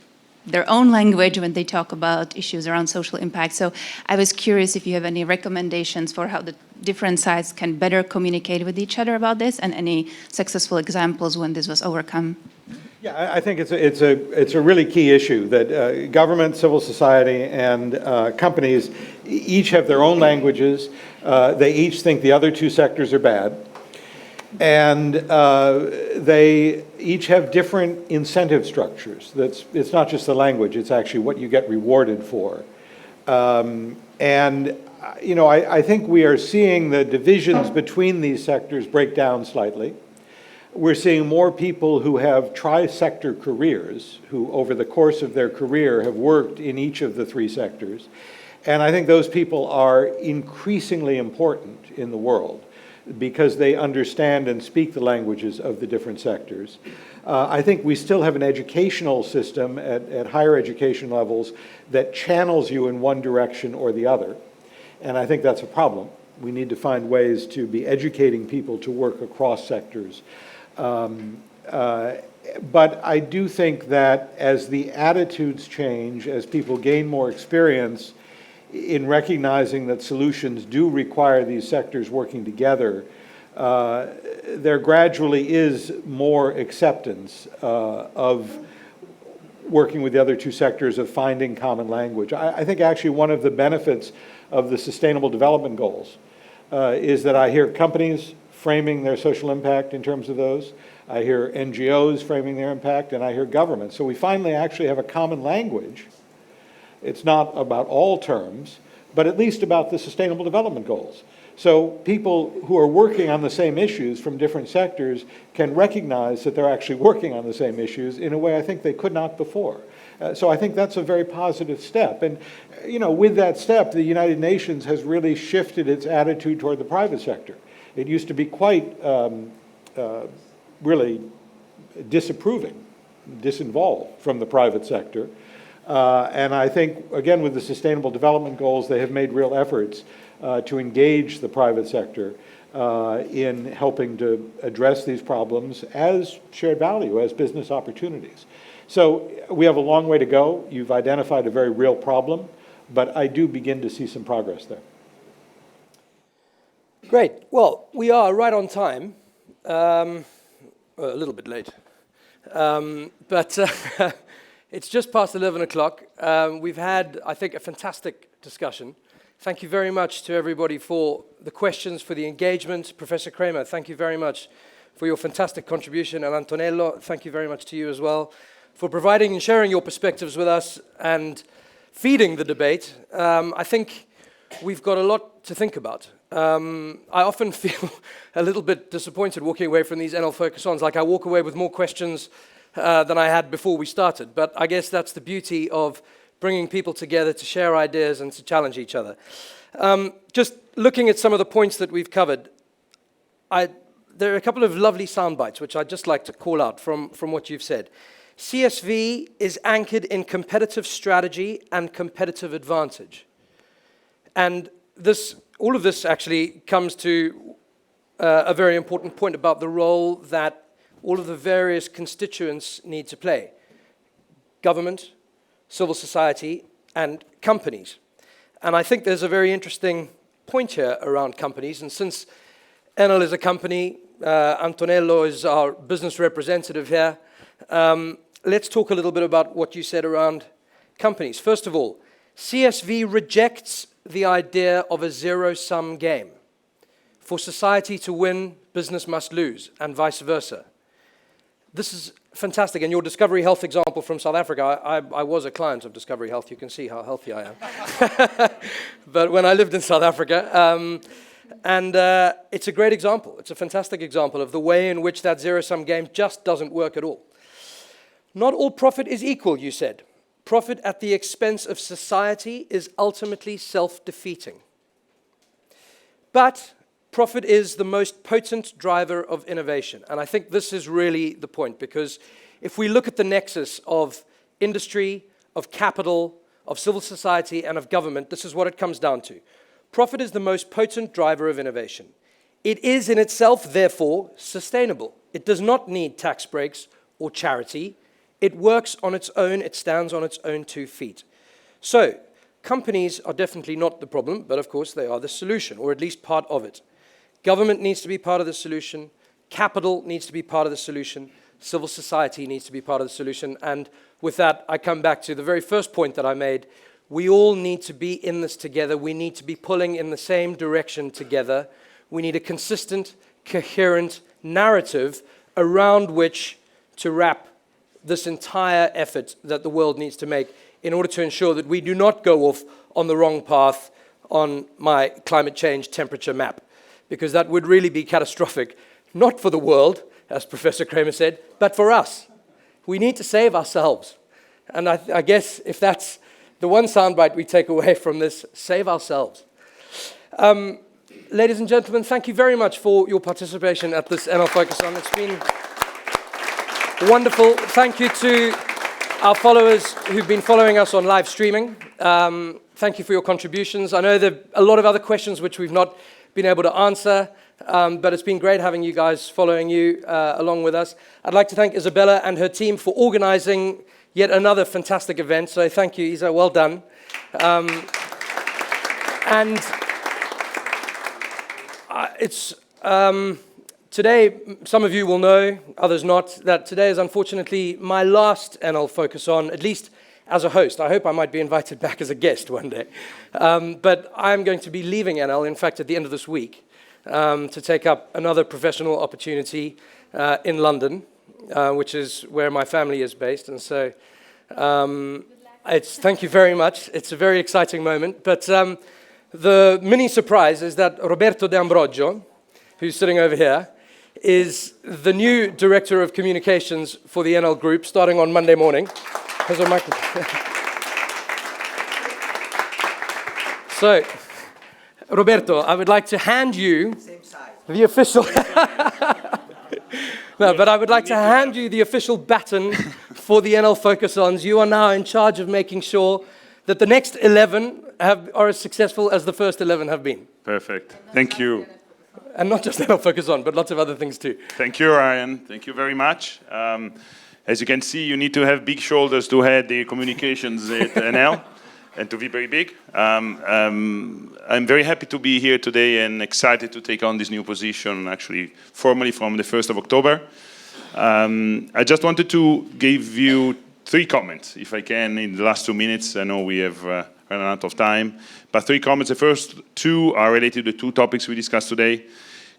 Speaker 14: their own language when they talk about issues around social impact. So I was curious if you have any recommendations for how the different sides can better communicate with each other about this, and any successful examples when this was overcome.
Speaker 21: Yeah, I think it's a really key issue that government, civil society, and companies each have their own languages. They each think the other two sectors are bad. And they each have different incentive structures. It's not just the language, it's actually what you get rewarded for. And you know, I think we are seeing the divisions between these sectors break down slightly. We're seeing more people who have tri-sector careers, who over the course of their career have worked in each of the three sectors. And I think those people are increasingly important in the world because they understand and speak the languages of the different sectors. I think we still have an educational system at higher education levels that channels you in one direction or the other. And I think that's a problem. We need to find ways to be educating people to work across sectors. But I do think that as the attitudes change, as people gain more experience in recognizing that solutions do require these sectors working together, there gradually is more acceptance of working with the other two sectors, of finding common language. I think actually one of the benefits of the Sustainable Development Goals is that I hear companies framing their social impact in terms of those. I hear NGOs framing their impact, and I hear governments. So we finally actually have a common language. It's not about all terms, but at least about the Sustainable Development Goals. So people who are working on the same issues from different sectors can recognize that they're actually working on the same issues in a way I think they could not before. So I think that's a very positive step. And you know, with that step, the United Nations has really shifted its attitude toward the private sector. It used to be quite really disapproving, disinvolved from the private sector. And I think, again, with the Sustainable Development Goals, they have made real efforts to engage the private sector in helping to address these problems as shared value, as business opportunities. So we have a long way to go. You've identified a very real problem, but I do begin to see some progress there.
Speaker 1: Great. Well, we are right on time. A little bit late. But it's just past 11 o'clock. We've had, I think, a fantastic discussion. Thank you very much to everybody for the questions, for the engagement. Professor Kramer, thank you very much for your fantastic contribution. And Antonello, thank you very much to you as well for providing and sharing your perspectives with us and feeding the debate. I think we've got a lot to think about. I often feel a little bit disappointed walking away from these Enel Focus-Ons, like I walk away with more questions than I had before we started. But I guess that's the beauty of bringing people together to share ideas and to challenge each other. Just looking at some of the points that we've covered, there are a couple of lovely sound bites which I'd just like to call out from what you've said. CSV is anchored in competitive strategy and competitive advantage. And all of this actually comes to a very important point about the role that all of the various constituents need to play. Government, civil society, and companies. And I think there's a very interesting point here around companies. And since Enel is a company, Antonello is our business representative here, let's talk a little bit about what you said around companies. First of all, CSV rejects the idea of a zero-sum game. For society to win, business must lose, and vice versa. This is fantastic. And your Discovery Health example from South Africa, I was a client of Discovery Health. You can see how healthy I am. But when I lived in South Africa, And it's a great example. It's a fantastic example of the way in which that zero-sum game just doesn't work at all. Not all profit is equal, you said. Profit at the expense of society is ultimately self-defeating. But profit is the most potent driver of innovation. And I think this is really the point, because if we look at the nexus of industry, of capital, of civil society, and of government, this is what it comes down to. Profit is the most potent driver of innovation. It is in itself, therefore, sustainable. It does not need tax breaks or charity. It works on its own. It stands on its own 2 feet. So, companies are definitely not the problem, but of course they are the solution, or at least part of it. Government needs to be part of the solution. Capital needs to be part of the solution. Civil society needs to be part of the solution. And with that, I come back to the very first point that I made. We all need to be in this together. We need to be pulling in the same direction together. We need a consistent, coherent narrative around which to wrap this entire effort that the world needs to make in order to ensure that we do not go off on the wrong path on my climate change temperature map, because that would really be catastrophic, not for the world, as Professor Kramer said, but for us. We need to save ourselves. And I guess if that's the one soundbite we take away from this, save ourselves. Ladies and gentlemen, thank you very much for your participation at this Enel Focus On. It's been wonderful. Thank you to our followers who've been following us on live streaming. Thank you for your contributions. I know there are a lot of other questions which we've not been able to answer, but it's been great having you guys following you along with us. I'd like to thank Isabella and her team for organizing yet another fantastic event. So thank you, Isa, well done. Today, some of you will know, others not, that today is unfortunately my last Enel Focus On, at least as a host. I hope I might be invited back as a guest one day. But I'm going to be leaving Enel, in fact, at the end of this week, to take up another professional opportunity in London, which is where my family is based. And so thank you very much. It's a very exciting moment. But the mini surprise is that Roberto De Ambrogio, who's sitting over here, is the new Director of Communications for the Enel Group, starting on Monday morning. There's a microphone. So, Roberto, I would like to hand you the official... No, but I would like to hand you the official baton for the Enel Focus-Ons. You are now in charge of making sure that the next 11 are as successful as the first 11 have been.
Speaker 5: Perfect. Thank you.
Speaker 1: And not just Enel Focus-On, but lots of other things too.
Speaker 5: Thank you, Ryan. Thank you very much. As you can see, you need to have big shoulders to head the communications at Enel and to be very big. I'm very happy to be here today and excited to take on this new position, actually formally from the 1st of October. I just wanted to give you 3 comments, if I can, in the last 2 minutes. I know we have run out of time, but 3 comments. The first 2 are related to the 2 topics we discussed today.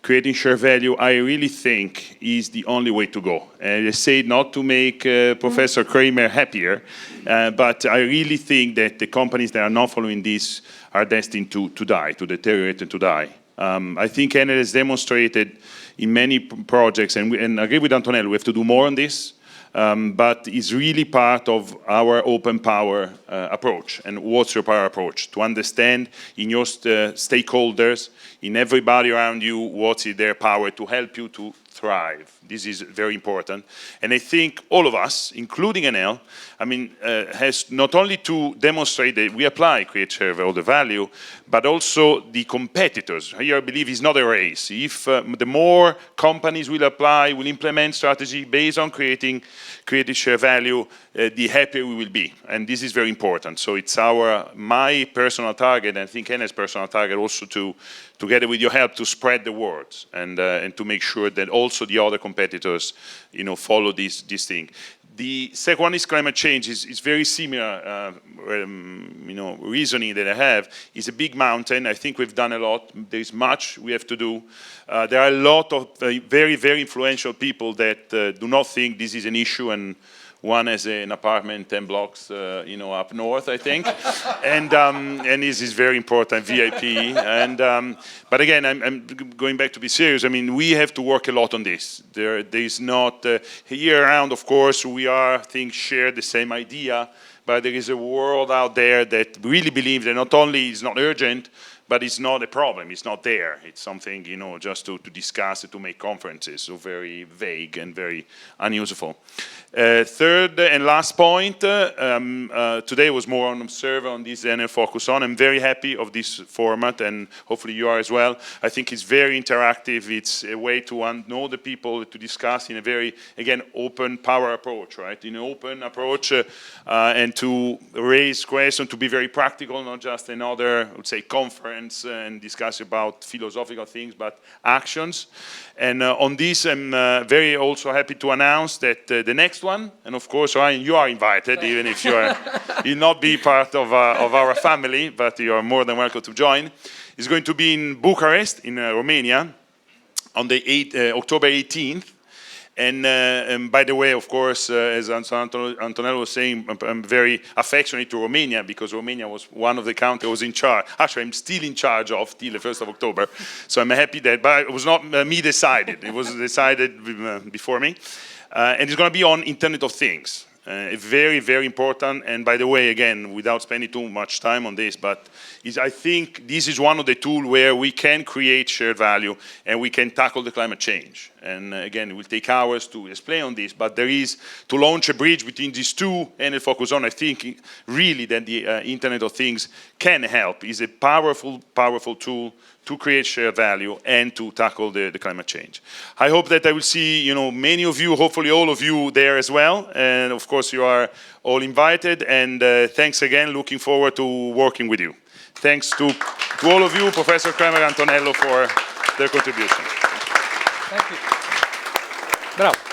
Speaker 5: Creating share value, I really think, is the only way to go. I say not to make Professor Kramer happier, but I really think that the companies that are not following this are destined to die, to deteriorate and to die. I think Enel has demonstrated in many projects, and I agree with Antonello, we have to do more on this, but it's really part of our open power approach. And what's your power approach? To understand in your stakeholders, in everybody around you, what's in their power to help you to thrive. This is very important. And I think all of us, including Enel, has not only to demonstrate that we apply create shareholder value, but also the competitors. Here, I believe, is not a race. If the more companies will apply, will implement strategy based on creating share value, the happier we will be. And this is very important. So it's my personal target, and I think Enel's personal target also to, together with your help, to spread the word and to make sure that also the other competitors, follow this thing. The second one is climate change. It's very similar, reasoning that I have. It's a big mountain. I think we've done a lot. There's much we have to do. There are a lot of very, very influential people that do not think this is an issue and One has an apartment 10 blocks, up north, I think. And this is very important, VIP. But again, I'm going back to be serious. I mean, we have to work a lot on this. There is not, year round, of course, we are, I think, share the same idea, but there is a world out there that really believes that not only is not urgent, but it's not a problem, it's not there. It's something, just to discuss it, to make conferences, so very vague and very unuseful. Third and last point, today was more on observer on this Enel focus on. I'm very happy of this format, and hopefully you are as well. I think it's very interactive. It's a way to know the people, to discuss in a very, again, open power approach, right? In an open approach, and to raise questions, to be very practical, not just another, I would say, conference and discuss about philosophical things, but actions. And on this, I'm very also happy to announce that the next one, and of course, Ryan, you are invited, even if you'll not be part of our family, but you are more than welcome to join, is going to be in Bucharest, in Romania, on the October 18th. And by the way, of course, as Antonello was saying, I'm very affectionate to Romania, because Romania was one of the countries I was in charge. Actually, I'm still in charge of till the 1st of October. So I'm happy that, but it was not me decided. It was decided before me. And it's going to be on Internet of Things. Very, very important. And by the way, again, without spending too much time on this, but I think this is one of the tools where we can create shared value and we can tackle the climate change. And again, it will take hours to explain on this, but there is, to launch a bridge between these two and focus on, I think really that the Internet of Things can help. It's a powerful, powerful tool to create shared value and to tackle the climate change. I hope that I will see, many of you, hopefully all of you there as well. And of course, you are all invited. And thanks again. Looking forward to working with you. Thanks to all of you, Professor Kramer and Antonello, for their contribution.
Speaker 1: Thank you. Bravo.